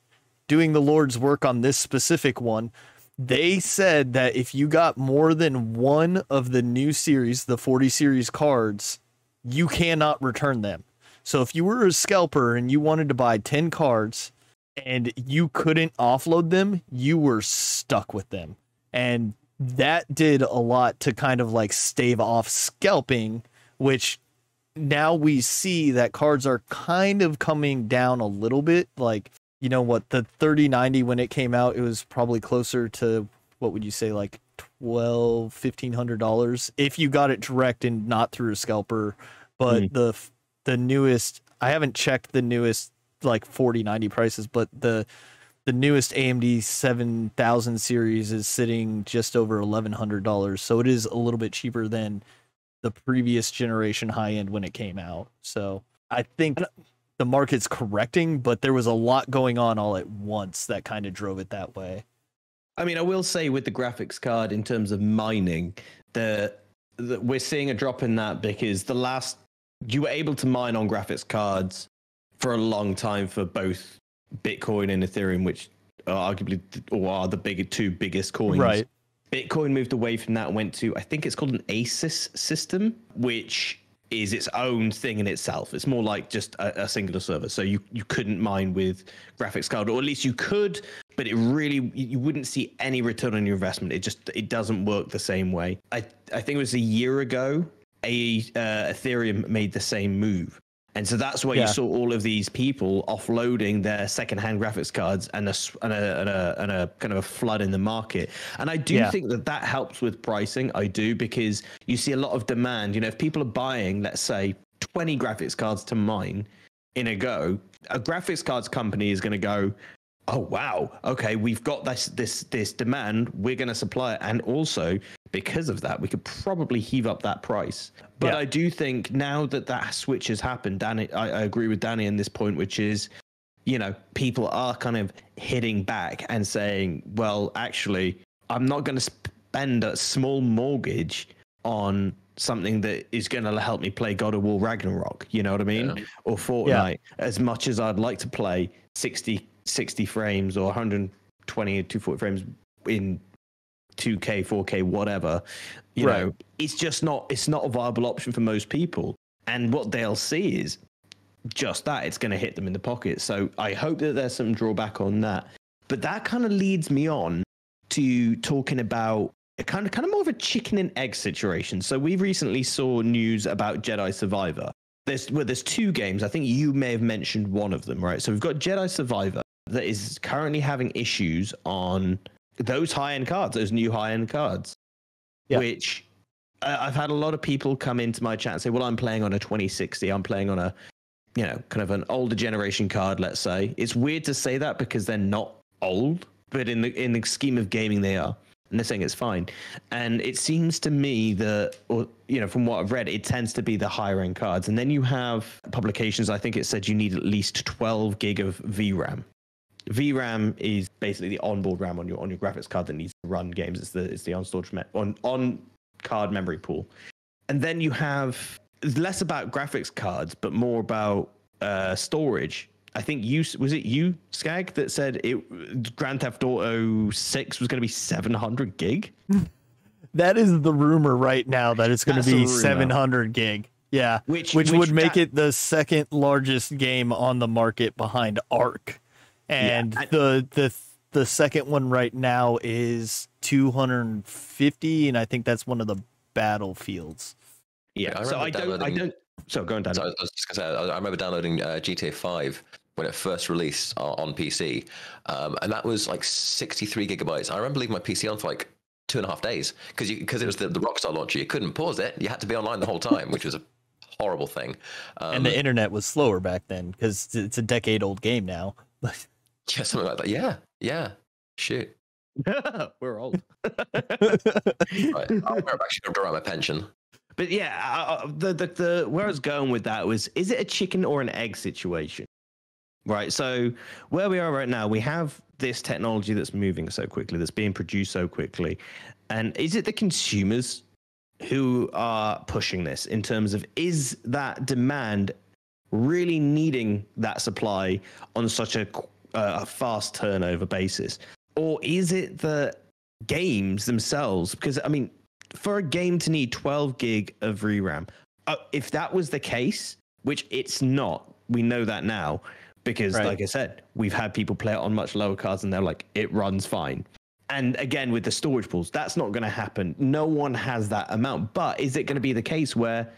doing the Lord's work on this specific one, they said that if you got more than one of the new series, the 40 series cards, you cannot return them. So if you were a scalper and you wanted to buy 10 cards and you couldn't offload them, you were stuck with them. And that did a lot to kind of like stave off scalping, which now we see that cards are kind of coming down a little bit. Like, you know what, the 3090 when it came out, it was probably closer to, what would you say, like $1,200-$1,500 if you got it direct and not through a scalper. But the newest, I haven't checked the newest like 4090 prices, but the newest AMD 7000 series is sitting just over $1,100. So it is a little bit cheaper than the previous generation high end when it came out. So I think the market's correcting, but there was a lot going on all at once that kind of drove it that way. I mean, I will say with the graphics card in terms of mining, we're seeing a drop in that because you were able to mine on graphics cards for a long time for both Bitcoin and Ethereum, which are arguably are the two biggest coins. Right. Bitcoin moved away from that and went to, I think it's called an ASIS system, which is its own thing in itself. It's more like just a singular server. So you couldn't mine with graphics card, or at least you could, but you wouldn't see any return on your investment. It doesn't work the same way. I think it was a year ago, Ethereum made the same move. And so that's why you saw all of these people offloading their secondhand graphics cards and a kind of a flood in the market. And I do think that helps with pricing. I do, because you see a lot of demand. You know, if people are buying, let's say, 20 graphics cards to mine in a go, a graphics cards company is going to go, oh, wow, okay, we've got this demand, we're going to supply it. And also, because of that, we could probably heave up that price. But I do think now that switch has happened, Danny, I agree with Danny on this point, which is, you know, people are kind of hitting back and saying, well, actually, I'm not going to spend a small mortgage on something that is going to help me play God of War Ragnarok, you know what I mean? Yeah. Or Fortnite, as much as I'd like to play 60 frames or 120 or 240 frames in 2K, 4K, whatever, you know, it's not a viable option for most people. And what they'll see is just that, it's going to hit them in the pocket. So I hope that there's some drawback on that. But that kind of leads me on to talking about a kind of more of a chicken and egg situation. So we recently saw news about Jedi Survivor. There's two games. I think you may have mentioned one of them, right? So we've got Jedi Survivor that is currently having issues on those high-end cards, those new high-end cards, which I've had a lot of people come into my chat and say, well, I'm playing on a 2060. I'm playing on a, you know, kind of an older generation card, let's say. It's weird to say that because they're not old, but in the scheme of gaming, they are. And they're saying it's fine. And it seems to me that, or, you know, from what I've read, it tends to be the higher end cards. And then you have publications, I think it said you need at least 12 gig of VRAM. VRAM is basically the onboard RAM on your graphics card that needs to run games. It's the on card memory pool. And then you have less about graphics cards, but more about storage. I think was it you, Skag, that said Grand Theft Auto 6 was going to be 700 gig? That is the rumor right now, that it's going to be 700 gig. Yeah, which would make it the second largest game on the market behind Ark. And the second one right now is 250, and I think that's one of the battlefields. Yeah, I so remember I don't. So go on, Dan. So I was just gonna say, I remember downloading GTA 5 when it first released on PC, and that was like 63 gigabytes. I remember leaving my PC on for like 2.5 days because it was the Rockstar launcher. You couldn't pause it; you had to be online the whole time, which was a horrible thing. And the internet was slower back then because it's a decade-old game now. Yeah, something like that. Yeah. Shoot. We're old. Right. I'm actually going to draw out my pension. But yeah, the where I was going with that was, is it a chicken or an egg situation? Right. So where we are right now, we have this technology that's moving so quickly, that's being produced so quickly. And is it the consumers who are pushing this in terms of, is that demand really needing that supply on such a fast turnover basis? Or is it the games themselves? Because, I mean, for a game to need 12 gig of VRAM, if that was the case, which it's not, we know that now, because like I said, we've had people play it on much lower cards and they're like, it runs fine. And again, with the storage pools, that's not going to happen. No one has that amount. But is it going to be the case where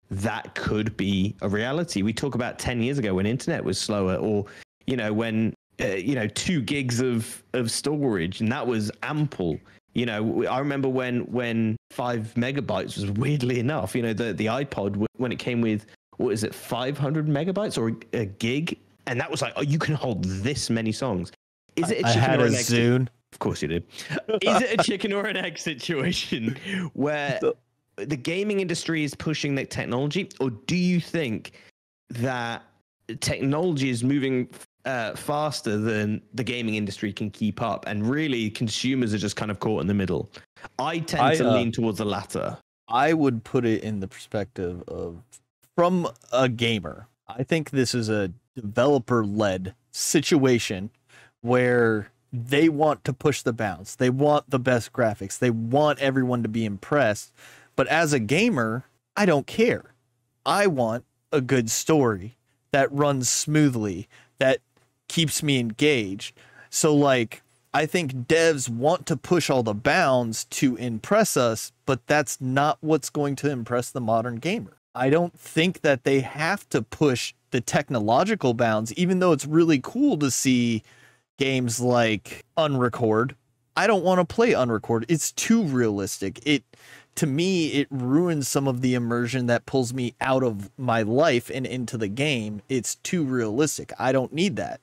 that could be a reality? We talk about 10 years ago when internet was slower, or, you know, when, 2 gigs of storage, and that was ample. You know, I remember when 5 megabytes was, weirdly enough, the iPod, when it came with, what is it, 500 megabytes or a gig? And that was like, oh, you can hold this many songs. Is it a chicken or an egg? Zune. Of course you did. Is it a chicken or an egg situation where the gaming industry is pushing that technology? Or do you think that technology is moving faster than the gaming industry can keep up, and really consumers are just kind of caught in the middle? I tend to lean towards the latter. I would put it in the perspective of, from a gamer, I think this is a developer-led situation where they want to push the bounds. They want the best graphics. They want everyone to be impressed. But as a gamer, I don't care. I want a good story that runs smoothly, that keeps me engaged. So, like, I think devs want to push all the bounds to impress us, but that's not what's going to impress the modern gamer. I don't think that they have to push the technological bounds, even though it's really cool to see games like Unrecord. I don't want to play Unrecord. It's too realistic. To me, it ruins some of the immersion that pulls me out of my life and into the game. It's too realistic. I don't need that.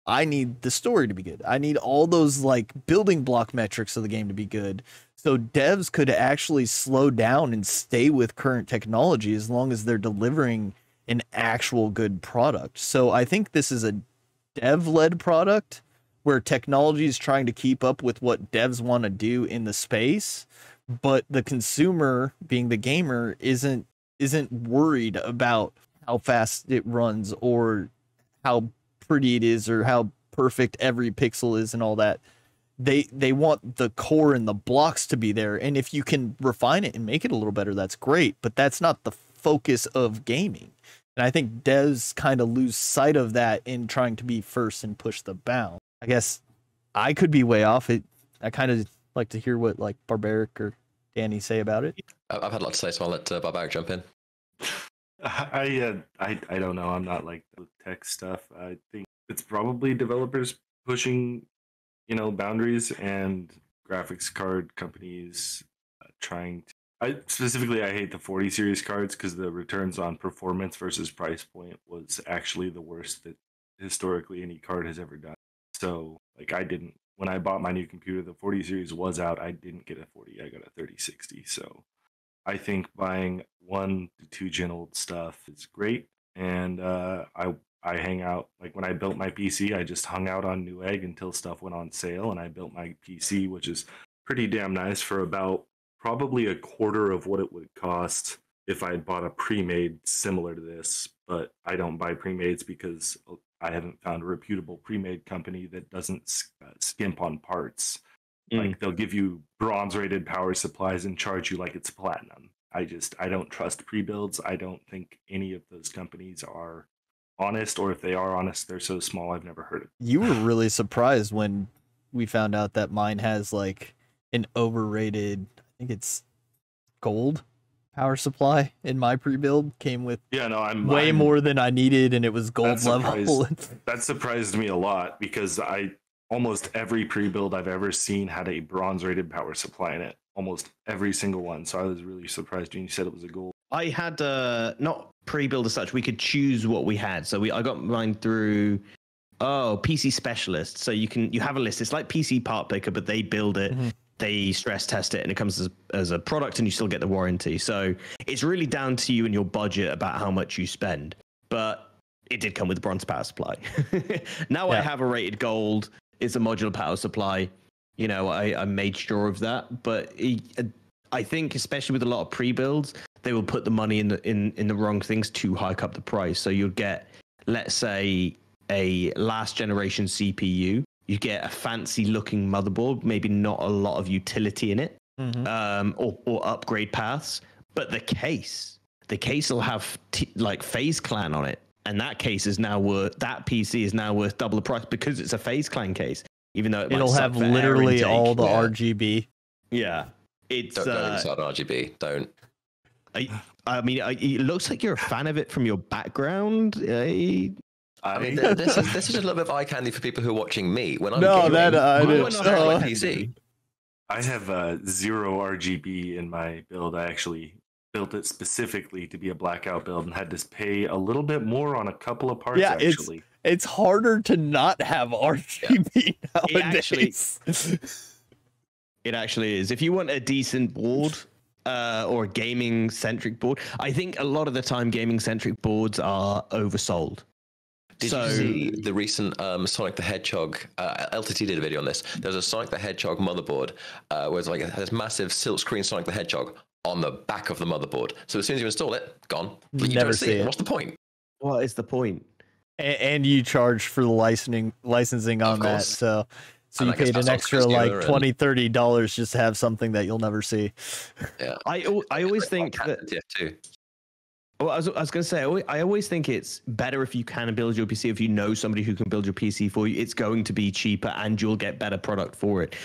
I need the story to be good. I need all those like building block metrics of the game to be good. So devs could actually slow down and stay with current technology as long as they're delivering an actual good product. So I think this is a dev-led product where technology is trying to keep up with what devs want to do in the space, but the consumer, being the gamer, isn't worried about how fast it runs or how pretty it is or how perfect every pixel is and all that. They want the core and the blocks to be there, and if you can refine it and make it a little better, that's great, but that's not the focus of gaming. And I think devs kind of lose sight of that in trying to be first and push the bound. I guess I could be way off. I kind of like to hear what like Barbaric or Danny say about it. I've had a lot to say, so I'll let Barbaric jump in. I don't know. I'm not like with tech stuff. I think it's probably developers pushing, boundaries, and graphics card companies trying to. I hate the 40 series cards because the returns on performance versus price point was actually the worst that historically any card has ever done. So, like, when I bought my new computer, the 40 series was out. I didn't get a 40, I got a 3060. So, I think buying 1 to 2 gen old stuff is great. And I hang out, like when I built my PC, I just hung out on Newegg until stuff went on sale, and I built my PC, which is pretty damn nice, for about probably a quarter of what it would cost if I had bought a pre-made similar to this. But I don't buy pre-mades because I haven't found a reputable pre-made company that doesn't skimp on parts. Like, they'll give you bronze rated power supplies and charge you like it's platinum. I don't trust pre-builds. I don't think any of those companies are honest, or if they are honest, they're so small I've never heard of it. You were really surprised when we found out that mine has like an overrated, I think it's gold power supply in my pre-build. Came with I'm way more than I needed, and it was gold level. That surprised me a lot because almost every pre-build I've ever seen had a bronze rated power supply in it. Almost every single one. So I was really surprised when you said it was a gold. I had not pre-build as such. We could choose what we had. So I got mine through PC Specialist. So you have a list. It's like PC Part Picker, but they build it. Mm-hmm. They stress test it, and it comes as a product, and you still get the warranty. So it's really down to you and your budget about how much you spend. But it did come with a bronze power supply. Now I have a rated gold. It's a modular power supply. You know, I made sure of that. But I think, especially with a lot of pre-builds, they will put the money in the wrong things to hike up the price. So you'll get, let's say, a last generation CPU. You get a fancy looking motherboard, maybe not a lot of utility in it, or upgrade paths. But the case will have like FaZe Clan on it, and that PC is now worth double the price because it's a FaZe Clan case. Even though it'll have literally all the RGB. Yeah, it's don't start RGB. Don't. I mean, it looks like you're a fan of it from your background. I mean, this is just a little bit of eye candy for people who are watching me. When I'm PC. I have 0 RGB in my build. I actually built it specifically to be a blackout build and had to pay a little bit more on a couple of parts. Actually, it's harder to not have RGB nowadays. It actually is. If you want a decent board. Or a gaming-centric board. I think a lot of the time gaming-centric boards are oversold. Did you see the recent Sonic the Hedgehog? LTT did a video on this. There's a Sonic the Hedgehog motherboard where it's like this massive silkscreen Sonic the Hedgehog on the back of the motherboard. So as soon as you install it, gone. You never see it. What's the point? What is the point? And you charge for the licensing on that. So you paid an extra like $20-$30 just to have something that you'll never see. Yeah, I always think that. Too. Well, I was going to say, I always think it's better if you can build your PC. If you know somebody who can build your PC for you, it's going to be cheaper and you'll get better product for it.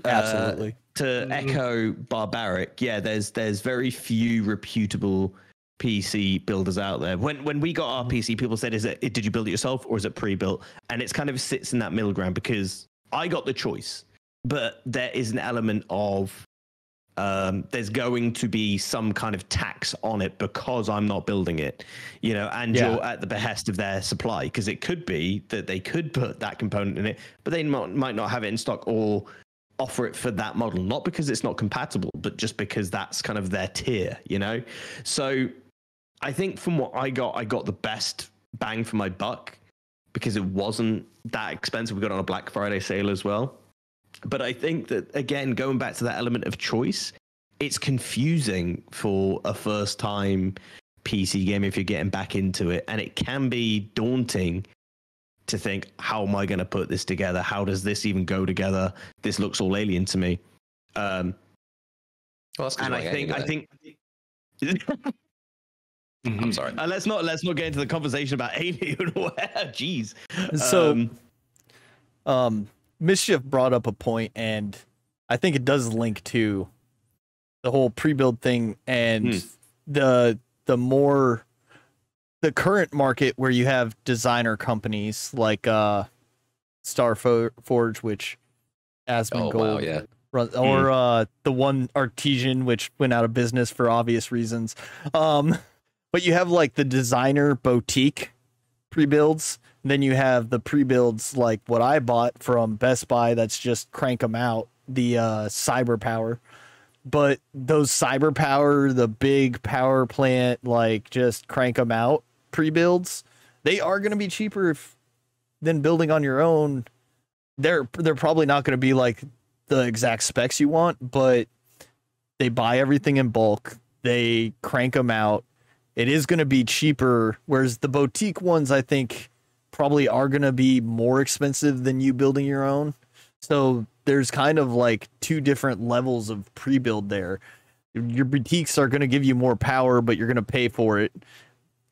Absolutely. To echo Barbaric, there's very few reputable PC builders out there. When we got our PC, people said, did you build it yourself or is it pre-built? And it's kind of sits in that middle ground because I got the choice, but there is an element of there's going to be some kind of tax on it because I'm not building it, and you're at the behest of their supply, because it could be that they could put that component in it, but they might not have it in stock or offer it for that model, not because it's not compatible, but just because that's kind of their tier, So I think from what I got the best bang for my buck because it wasn't that expensive. We got it on a Black Friday sale as well. But I think that, again, going back to that element of choice, it's confusing for a first-time PC game if you're getting back into it. And it can be daunting to think, how am I going to put this together? How does this even go together? This looks all alien to me. Well, that's and I think I'm sorry. Let's not get into the conversation about alien or whatever. Jeez. So, Mischief brought up a point, and I think it does link to the whole pre-build thing and the current market where you have designer companies like Starforge, which Asmongold runs, or the one Artesian, which went out of business for obvious reasons. But you have like the designer boutique pre-builds. Then you have the pre-builds like what I bought from Best Buy that's just crank them out, the Cyber Power. But those Cyber Power, the big power plant, like just crank them out pre-builds, they are going to be cheaper than building on your own. They're probably not going to be like the exact specs you want, but they buy everything in bulk. They crank them out. It is going to be cheaper, whereas the boutique ones, I think, probably are going to be more expensive than you building your own. So there's kind of like two different levels of pre-build there. Your boutiques are going to give you more power, but you're going to pay for it.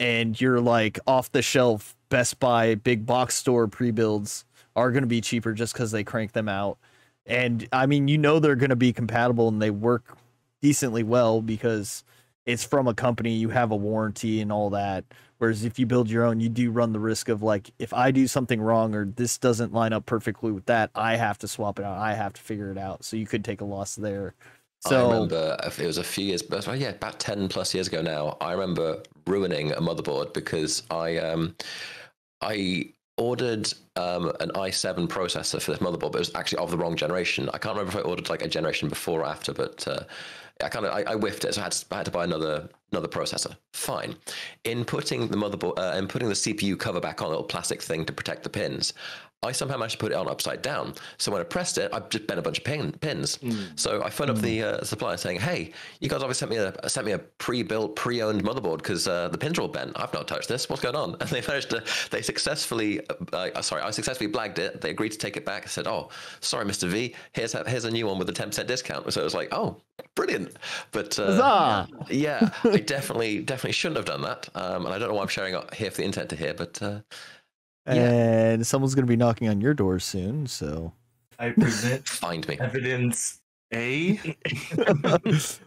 And your like off the shelf Best Buy big box store pre-builds are going to be cheaper just because they crank them out. And I mean, you know they're going to be compatible and they work decently well because it's from a company, you have a warranty and all that. Whereas if you build your own, you do run the risk of like, if I do something wrong or this doesn't line up perfectly with that, I have to swap it out. I have to figure it out. So you could take a loss there. So I remember it was a few years, but yeah, about 10 plus years ago now. I remember ruining a motherboard because I ordered an i7 processor for this motherboard, but it was actually of the wrong generation. I can't remember if I ordered like a generation before or after, but I whiffed it, so I had to buy another processor. Fine. In putting the motherboard, and putting the CPU cover back on, a little plastic thing to protect the pins, I somehow managed to put it on upside down. So when I pressed it, I just bent a bunch of pins. So I phoned up the supplier saying, "Hey, you guys obviously sent me a pre-built, pre-owned motherboard because the pins are all bent. I've not touched this. What's going on?" And I successfully blagged it. They agreed to take it back. I said, "Oh, sorry, Mr. V. Here's a new one with a 10% discount." So it was like, "Oh, brilliant." But yeah, I definitely shouldn't have done that. And I don't know why I'm sharing it here for the internet to hear, but. And someone's going to be knocking on your door soon, so I present find me evidence A.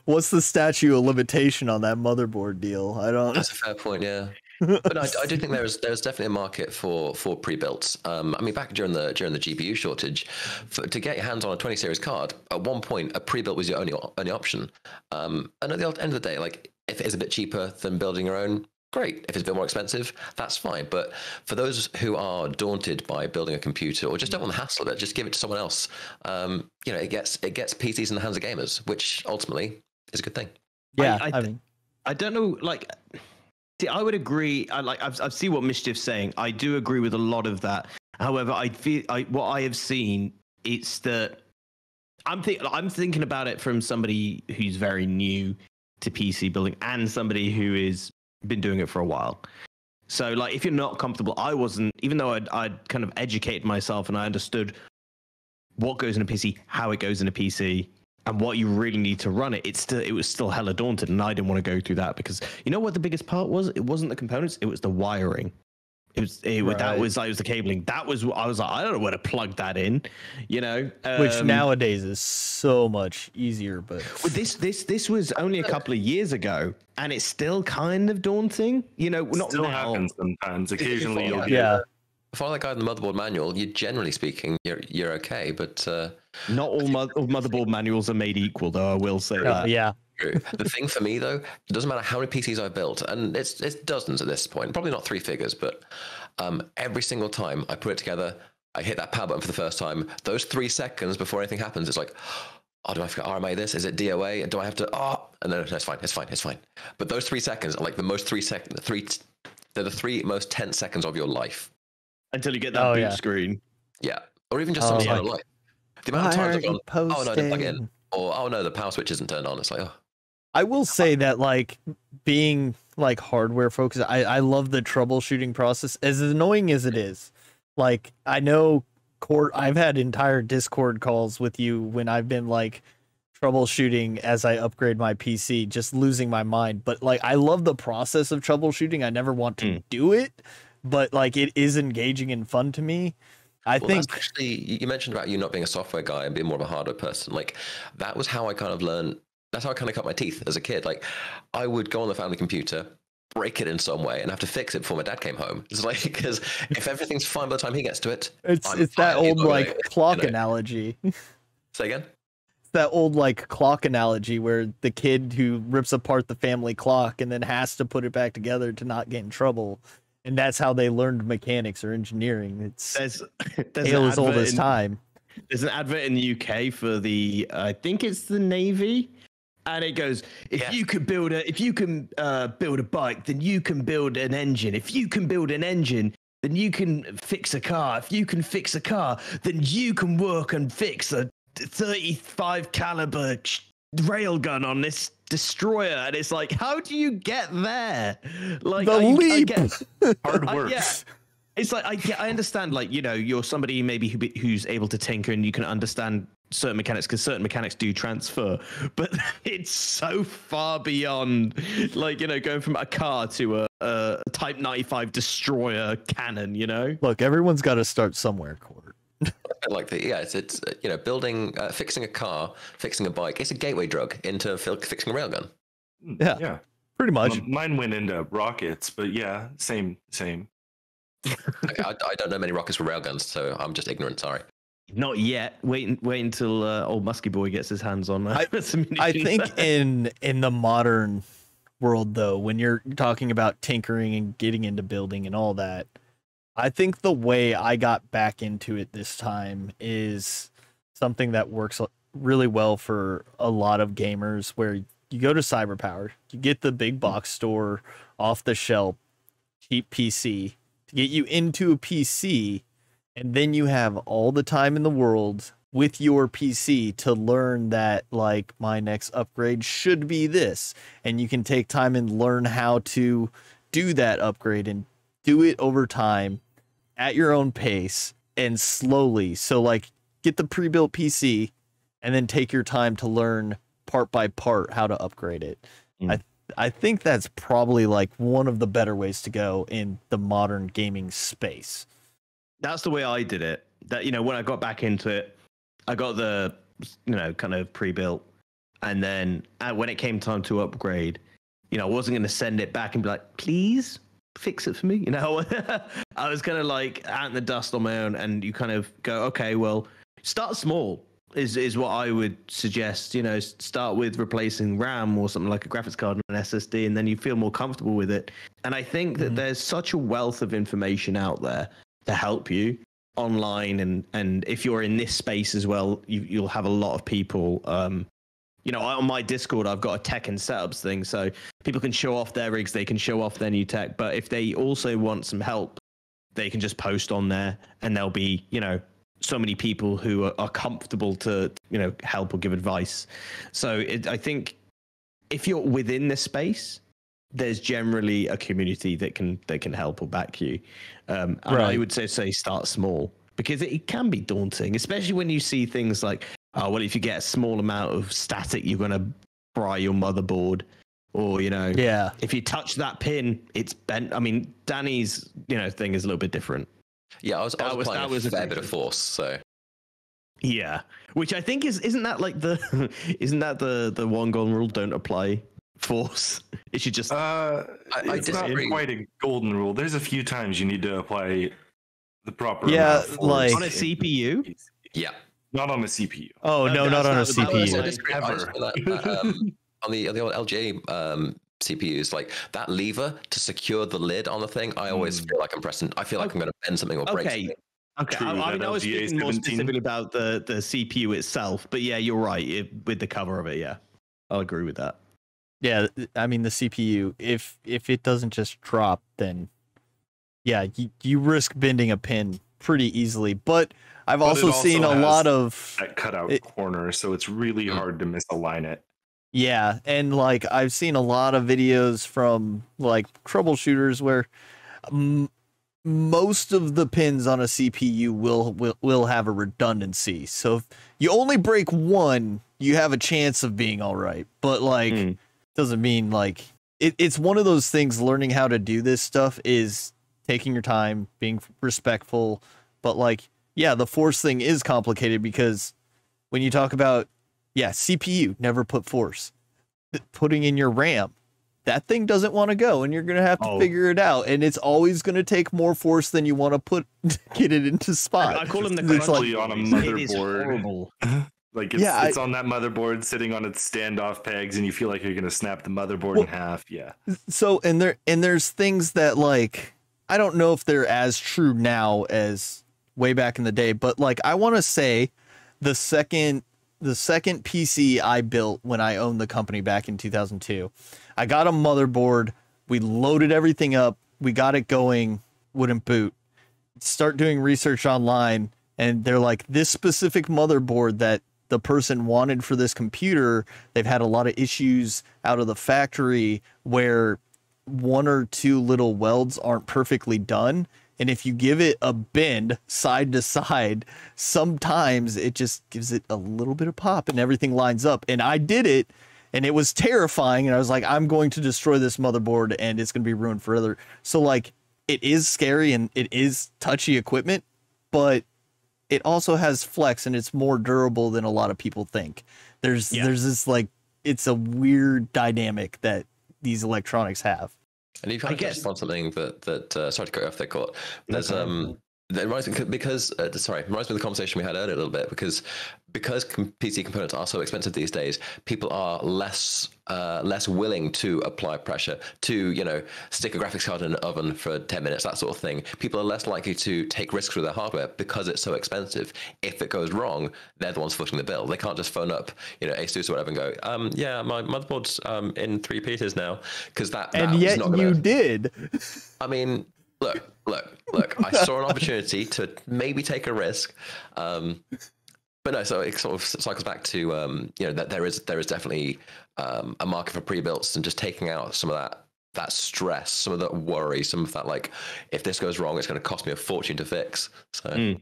What's the statute of limitation on that motherboard deal? I don't. That's a fair point, yeah. But I do think there's definitely a market for pre-builts. I mean, back during the GPU shortage, to get your hands on a 20 series card, at one point a pre-built was your only option. And at the end of the day, like if it is a bit cheaper than building your own, great. If it's a bit more expensive, that's fine. But for those who are daunted by building a computer or just don't want the hassle of it, just give it to someone else. It gets PCs in the hands of gamers, which ultimately is a good thing. Yeah, I don't know. Like, see, I would agree. I see what Mischief's saying. I do agree with a lot of that. However, what I have seen, it's that I'm thinking about it from somebody who's very new to PC building and somebody who is been doing it for a while. So like if you're not comfortable, I wasn't, even though I'd kind of educated myself and I understood what goes in a PC, how it goes in a PC, and what you really need to run it, it was still hella daunted, and I didn't want to go through that because you know what the biggest part was? It wasn't the components, it was the wiring. That was the cabling. I was like, I don't know where to plug that in, you know. Which nowadays is so much easier. But this was only a couple of years ago, and it's still kind of daunting, you know. Not still now. happens sometimes. Occasionally, you'll yeah. Follow that guy in the motherboard manual. You generally speaking, you're okay, but not all motherboard manuals are made equal, though. I will say that. Yeah. The thing for me, though, it doesn't matter how many PCs I've built, and it's dozens at this point, probably not three figures, but every single time I put it together, I hit that power button for the first time. Those 3 seconds before anything happens, it's like, oh, do I have to RMA this? Is it DOA? Do I have to? Oh, and then it's fine. But those 3 seconds are like the most they're the 3 most tense seconds of your life until you get that boot screen. Yeah, or even just some sign of life. The amount of times I've gone, oh no, I didn't plug in. Or, oh no, the power switch isn't turned on. It's like, oh. I will say that, like, being like hardware focused, I love the troubleshooting process, as annoying as it is. Like, I know I've had entire Discord calls with you when I've been like troubleshooting as I upgrade my PC, just losing my mind. But like, I love the process of troubleshooting. I never want to do it, but like, it is engaging and fun to me. I think actually, you mentioned about you not being a software guy and being more of a hardware person. Like, that was how I kind of learned. That's how I kind of cut my teeth as a kid. Like, I would go on the family computer, break it in some way, and have to fix it before my dad came home. It's like, because if everything's fine by the time he gets to it, it's that old like clock analogy. Say again. It's that old like clock analogy where the kid who rips apart the family clock and then has to put it back together to not get in trouble. And that's how they learned mechanics or engineering. It's there's as old as time. There's an advert in the UK for I think it's the Navy, and it goes, if you can build a bike, then you can build an engine. If you can build an engine, then you can fix a car. If you can fix a car, then you can work and fix a 35 caliber railgun on this destroyer. And it's like, how do you get there? Like the leap. Hard work. Yeah. It's like I understand, like, you know, you're somebody maybe who's able to tinker and you can understand certain mechanics because certain mechanics do transfer, but it's so far beyond, like, you know, going from a car to a Type 95 destroyer cannon, you know. Look, everyone's got to start somewhere, Court. like it's building, fixing a car, fixing a bike. It's a gateway drug into fixing a railgun. Yeah, pretty much. Mine went into rockets, but yeah, same. Okay, I don't know many rockets with railguns, so I'm just ignorant. Sorry. Not yet. Wait until old Musky Boy gets his hands on some I think in the modern world, though, when you're talking about tinkering and getting into building and all that, I think the way I got back into it this time is something that works really well for a lot of gamers, where you go to CyberPower, you get the big box store off the shelf, cheap PC to get you into a PC, and then you have all the time in the world with your PC to learn that, like, my next upgrade should be this. And you can take time and learn how to do that upgrade and do it over time at your own pace and slowly. So, like, get the pre-built PC and then take your time to learn part by part how to upgrade it. I think that's probably like one of the better ways to go in the modern gaming space. That's the way I did it. That, when I got back into it, I got the, kind of pre-built. And then when it came time to upgrade, I wasn't going to send it back and be like, please fix it for me. I was kind of like out in the dust on my own, and you kind of go, okay, well, start small is what I would suggest. Start with replacing RAM or something like a graphics card and an SSD, and then you feel more comfortable with it. And I think that there's such a wealth of information out there to help you online, and if you're in this space as well, you'll have a lot of people. On my Discord, I've got a tech and setups thing, so people can show off their rigs, they can show off their new tech, but if they also want some help, they can just post on there, and there'll be, so many people who are comfortable to, help or give advice. So I think if you're within this space, there's generally a community that can help or back you. And I would say start small, because it can be daunting, especially when you see things like, oh, well, if you get a small amount of static, you're going to fry your motherboard. Or, if you touch that pin, it's bent. I mean, Danny's, thing is a little bit different. Yeah, I was applying a fair bit of force, so. Yeah, which I think isn't that the one golden rule? Don't apply force. It should just. It's not quite a golden rule. There's a few times you need to apply the proper. Yeah, amount of like on a CPU. Yeah, not on a CPU. Oh no, not on a CPU. On the old LGA CPUs, like that lever to secure the lid on the thing, I always feel like I'm pressing. I feel like I'm going to bend something or break something. Okay. True, I was speaking more specifically about the CPU itself, but yeah, you're right. With the cover of it, yeah, I'll agree with that. Yeah, I mean the CPU. If it doesn't just drop, then yeah, you risk bending a pin pretty easily. But I've also seen a lot of that cutout corner, so it's really hard to misalign it. Yeah, and like I've seen a lot of videos from like troubleshooters where most of the pins on a CPU will have a redundancy. So if you only break one, you have a chance of being all right. But like doesn't mean like it's one of those things. Learning how to do this stuff is taking your time, being respectful. But like, yeah, the force thing is complicated, because when you talk about CPU, never put force. Putting in your RAM, that thing doesn't want to go, and you're going to have to figure it out. And it's always going to take more force than you want to get it into spot. I call them the especially on a motherboard. Like it's on that motherboard sitting on its standoff pegs, and you feel like you're going to snap the motherboard in half. Yeah. So, there's things that, like, I don't know if they're as true now as way back in the day, but like, I want to say the second PC I built when I owned the company back in 2002, I got a motherboard. We loaded everything up. We got it going. Wouldn't boot. Start doing research online, and they're like, this specific motherboard that the person wanted for this computer, they've had a lot of issues out of the factory where one or two little welds aren't perfectly done. And if you give it a bend side to side, sometimes it just gives it a little bit of pop and everything lines up. And I did it, and it was terrifying. And I was like, I'm going to destroy this motherboard, and it's going to be ruined forever. So like, it is scary and it is touchy equipment, but it also has flex, and it's more durable than a lot of people think. There's this like, it's a weird dynamic that these electronics have. And you kind of touched on something that sorry to cut you off there, Court. There's that reminds me of the conversation we had earlier a little bit, because PC components are so expensive these days, people are less willing to apply pressure to, you know, stick a graphics card in an oven for 10 minutes, that sort of thing. People are less likely to take risks with their hardware because it's so expensive. If it goes wrong, they're the ones footing the bill. They can't just phone up, you know, ASUS or whatever and go, yeah, my motherboard's in 3 pieces now, because that and was yet not gonna... you did. I mean, look, I saw an opportunity to maybe take a risk. But no, so it sort of cycles back to, you know, that there is definitely a market for pre-builts, and just taking out some of that stress, some of that worry, some of that, like, if this goes wrong, it's going to cost me a fortune to fix. So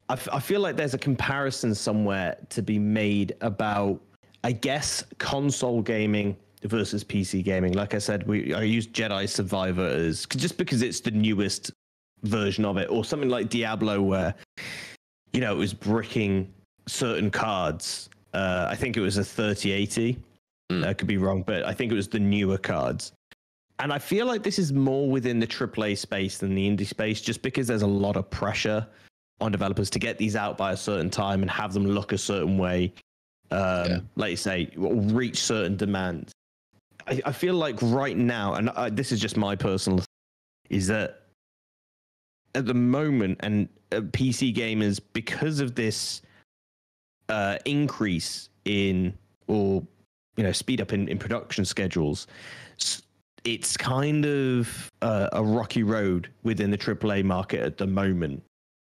I feel like there's a comparison somewhere to be made about, I guess, console gaming versus PC gaming. Like I said, I used Jedi Survivor as just because it's the newest version of it, or something like Diablo, where, you know, it was bricking certain cards. I think it was a 3080. I could be wrong, but I think it was the newer cards. And I feel like this is more within the AAA space than the indie space, just because there's a lot of pressure on developers to get these out by a certain time and have them look a certain way. Like you say, reach certain demands. I feel like right now, and this is just my personal, is that at the moment, and PC gamers, because of this increase in, or, you know, speed up in production schedules, it's kind of a rocky road within the AAA market at the moment,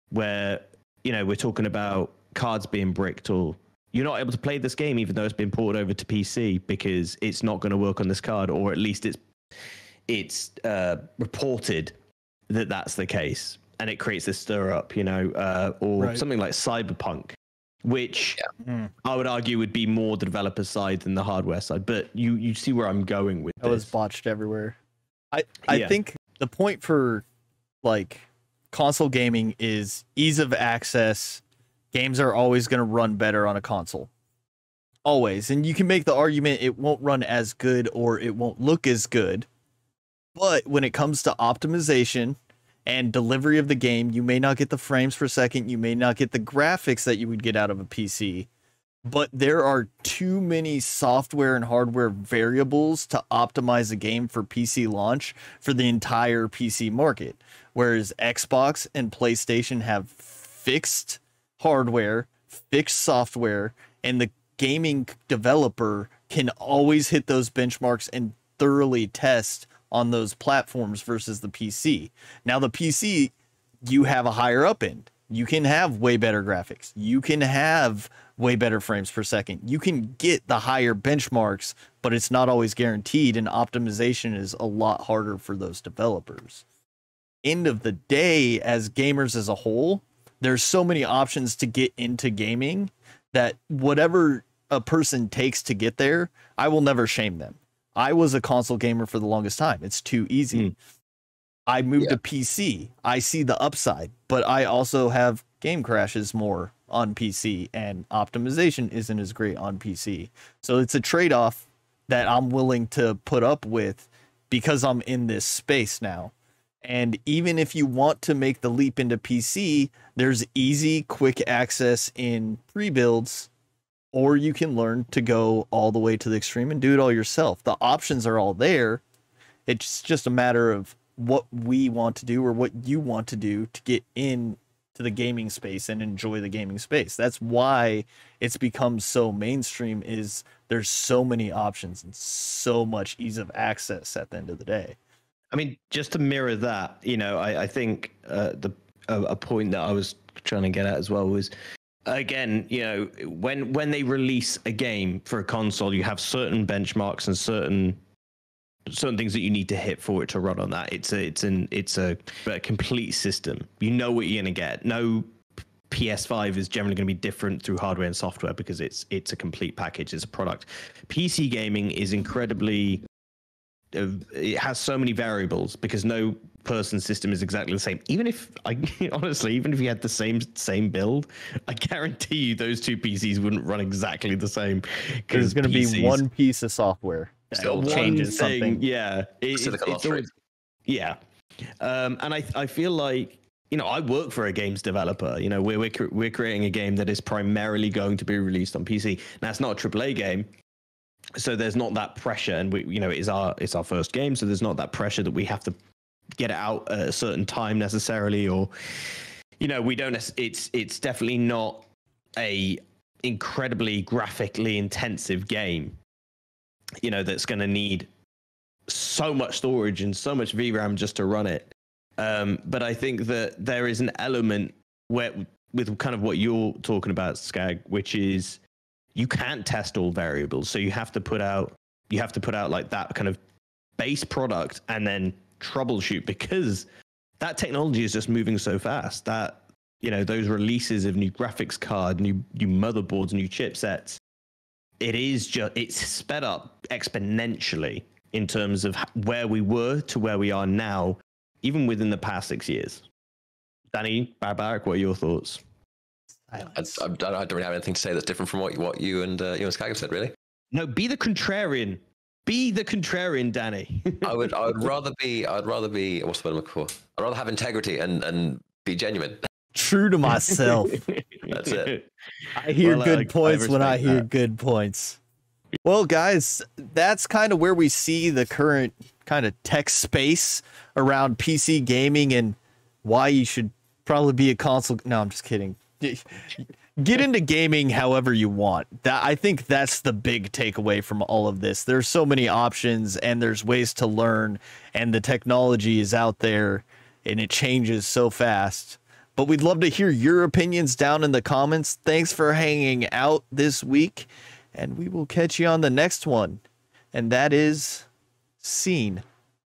where, you know, we're talking about cards being bricked, or you're not able to play this game even though it's been ported over to PC because it's not going to work on this card, or at least it's reported that that's the case, and it creates this stir up, you know, or something like Cyberpunk, which I would argue would be more the developer side than the hardware side. But you see where I'm going with this. It was botched everywhere. I think the point for, like, console gaming is ease of access. Games are always going to run better on a console. Always. And you can make the argument it won't run as good or it won't look as good. But when it comes to optimization and delivery of the game, you may not get the frames per second. You may not get the graphics that you would get out of a PC. But there are too many software and hardware variables to optimize a game for PC launch for the entire PC market. Whereas Xbox and PlayStation have fixed hardware, fixed software, and the gaming developer can always hit those benchmarks and thoroughly test on those platforms versus the PC. Now, the PC, you have a higher up end. You can have way better graphics. You can have way better frames per second. You can get the higher benchmarks, but it's not always guaranteed, and optimization is a lot harder for those developers. End of the day, as gamers as a whole, there's so many options to get into gaming that whatever a person takes to get there, I will never shame them. I was a console gamer for the longest time. It's too easy. I moved to PC. I see the upside, but I also have game crashes more on PC, and optimization isn't as great on PC. So it's a trade-off that I'm willing to put up with because I'm in this space now. And even if you want to make the leap into PC, there's easy, quick access in pre-builds, or you can learn to go all the way to the extreme and do it all yourself. The options are all there. It's just a matter of what we want to do or what you want to do to get into the gaming space and enjoy the gaming space. That's why it's become so mainstream, is there's so many options and so much ease of access at the end of the day. I mean, just to mirror that, you know, I think a point that I was trying to get at as well was, again, you know, when they release a game for a console, you have certain benchmarks and certain things that you need to hit for it to run on that. It's a complete system. You know what you're going to get. No PS5 is generally going to be different through hardware and software because it's a complete package. It's a product. PC gaming is incredibly... it has so many variables because no person system is exactly the same. Even if honestly, even if you had the same build, I guarantee you those two PCs wouldn't run exactly the same. There's going to be one piece of software Still that changes something. Yeah, it's always, yeah. And I feel like, you know, I work for a games developer. You know, we're creating a game that is primarily going to be released on PC. Now, it's not a AAA game, so there's not that pressure, and we, you know, it's our first game, so there's not that pressure that we have to get it out at a certain time necessarily, or, you know, we don't. It's definitely not a incredibly graphically intensive game, you know, that's going to need so much storage and so much VRAM just to run it. But I think that there is an element where, with kind of what you're talking about, Skag, which is you can't test all variables, so you have to put out like that kind of base product and then troubleshoot, because that technology is just moving so fast that, you know, those releases of new graphics card, new motherboards, new chipsets, it's sped up exponentially in terms of where we were to where we are now, even within the past 6 years. DannyValz, what are your thoughts? I don't really have anything to say that's different from what you and Skag have said, really. No, be the contrarian. Be the contrarian, Danny. I would rather be what's the word I'm looking for? I'd rather have integrity and be genuine. True to myself. That's it. I hear good points when I hear good points. Well, guys, that's kind of where we see the current kind of tech space around PC gaming and why you should probably be a console. No, I'm just kidding. Get into gaming however you want. I think that's the big takeaway from all of this. There's so many options and there's ways to learn, and the technology is out there and it changes so fast. But we'd love to hear your opinions down in the comments. Thanks for hanging out this week, and we will catch you on the next one. And that is Scene.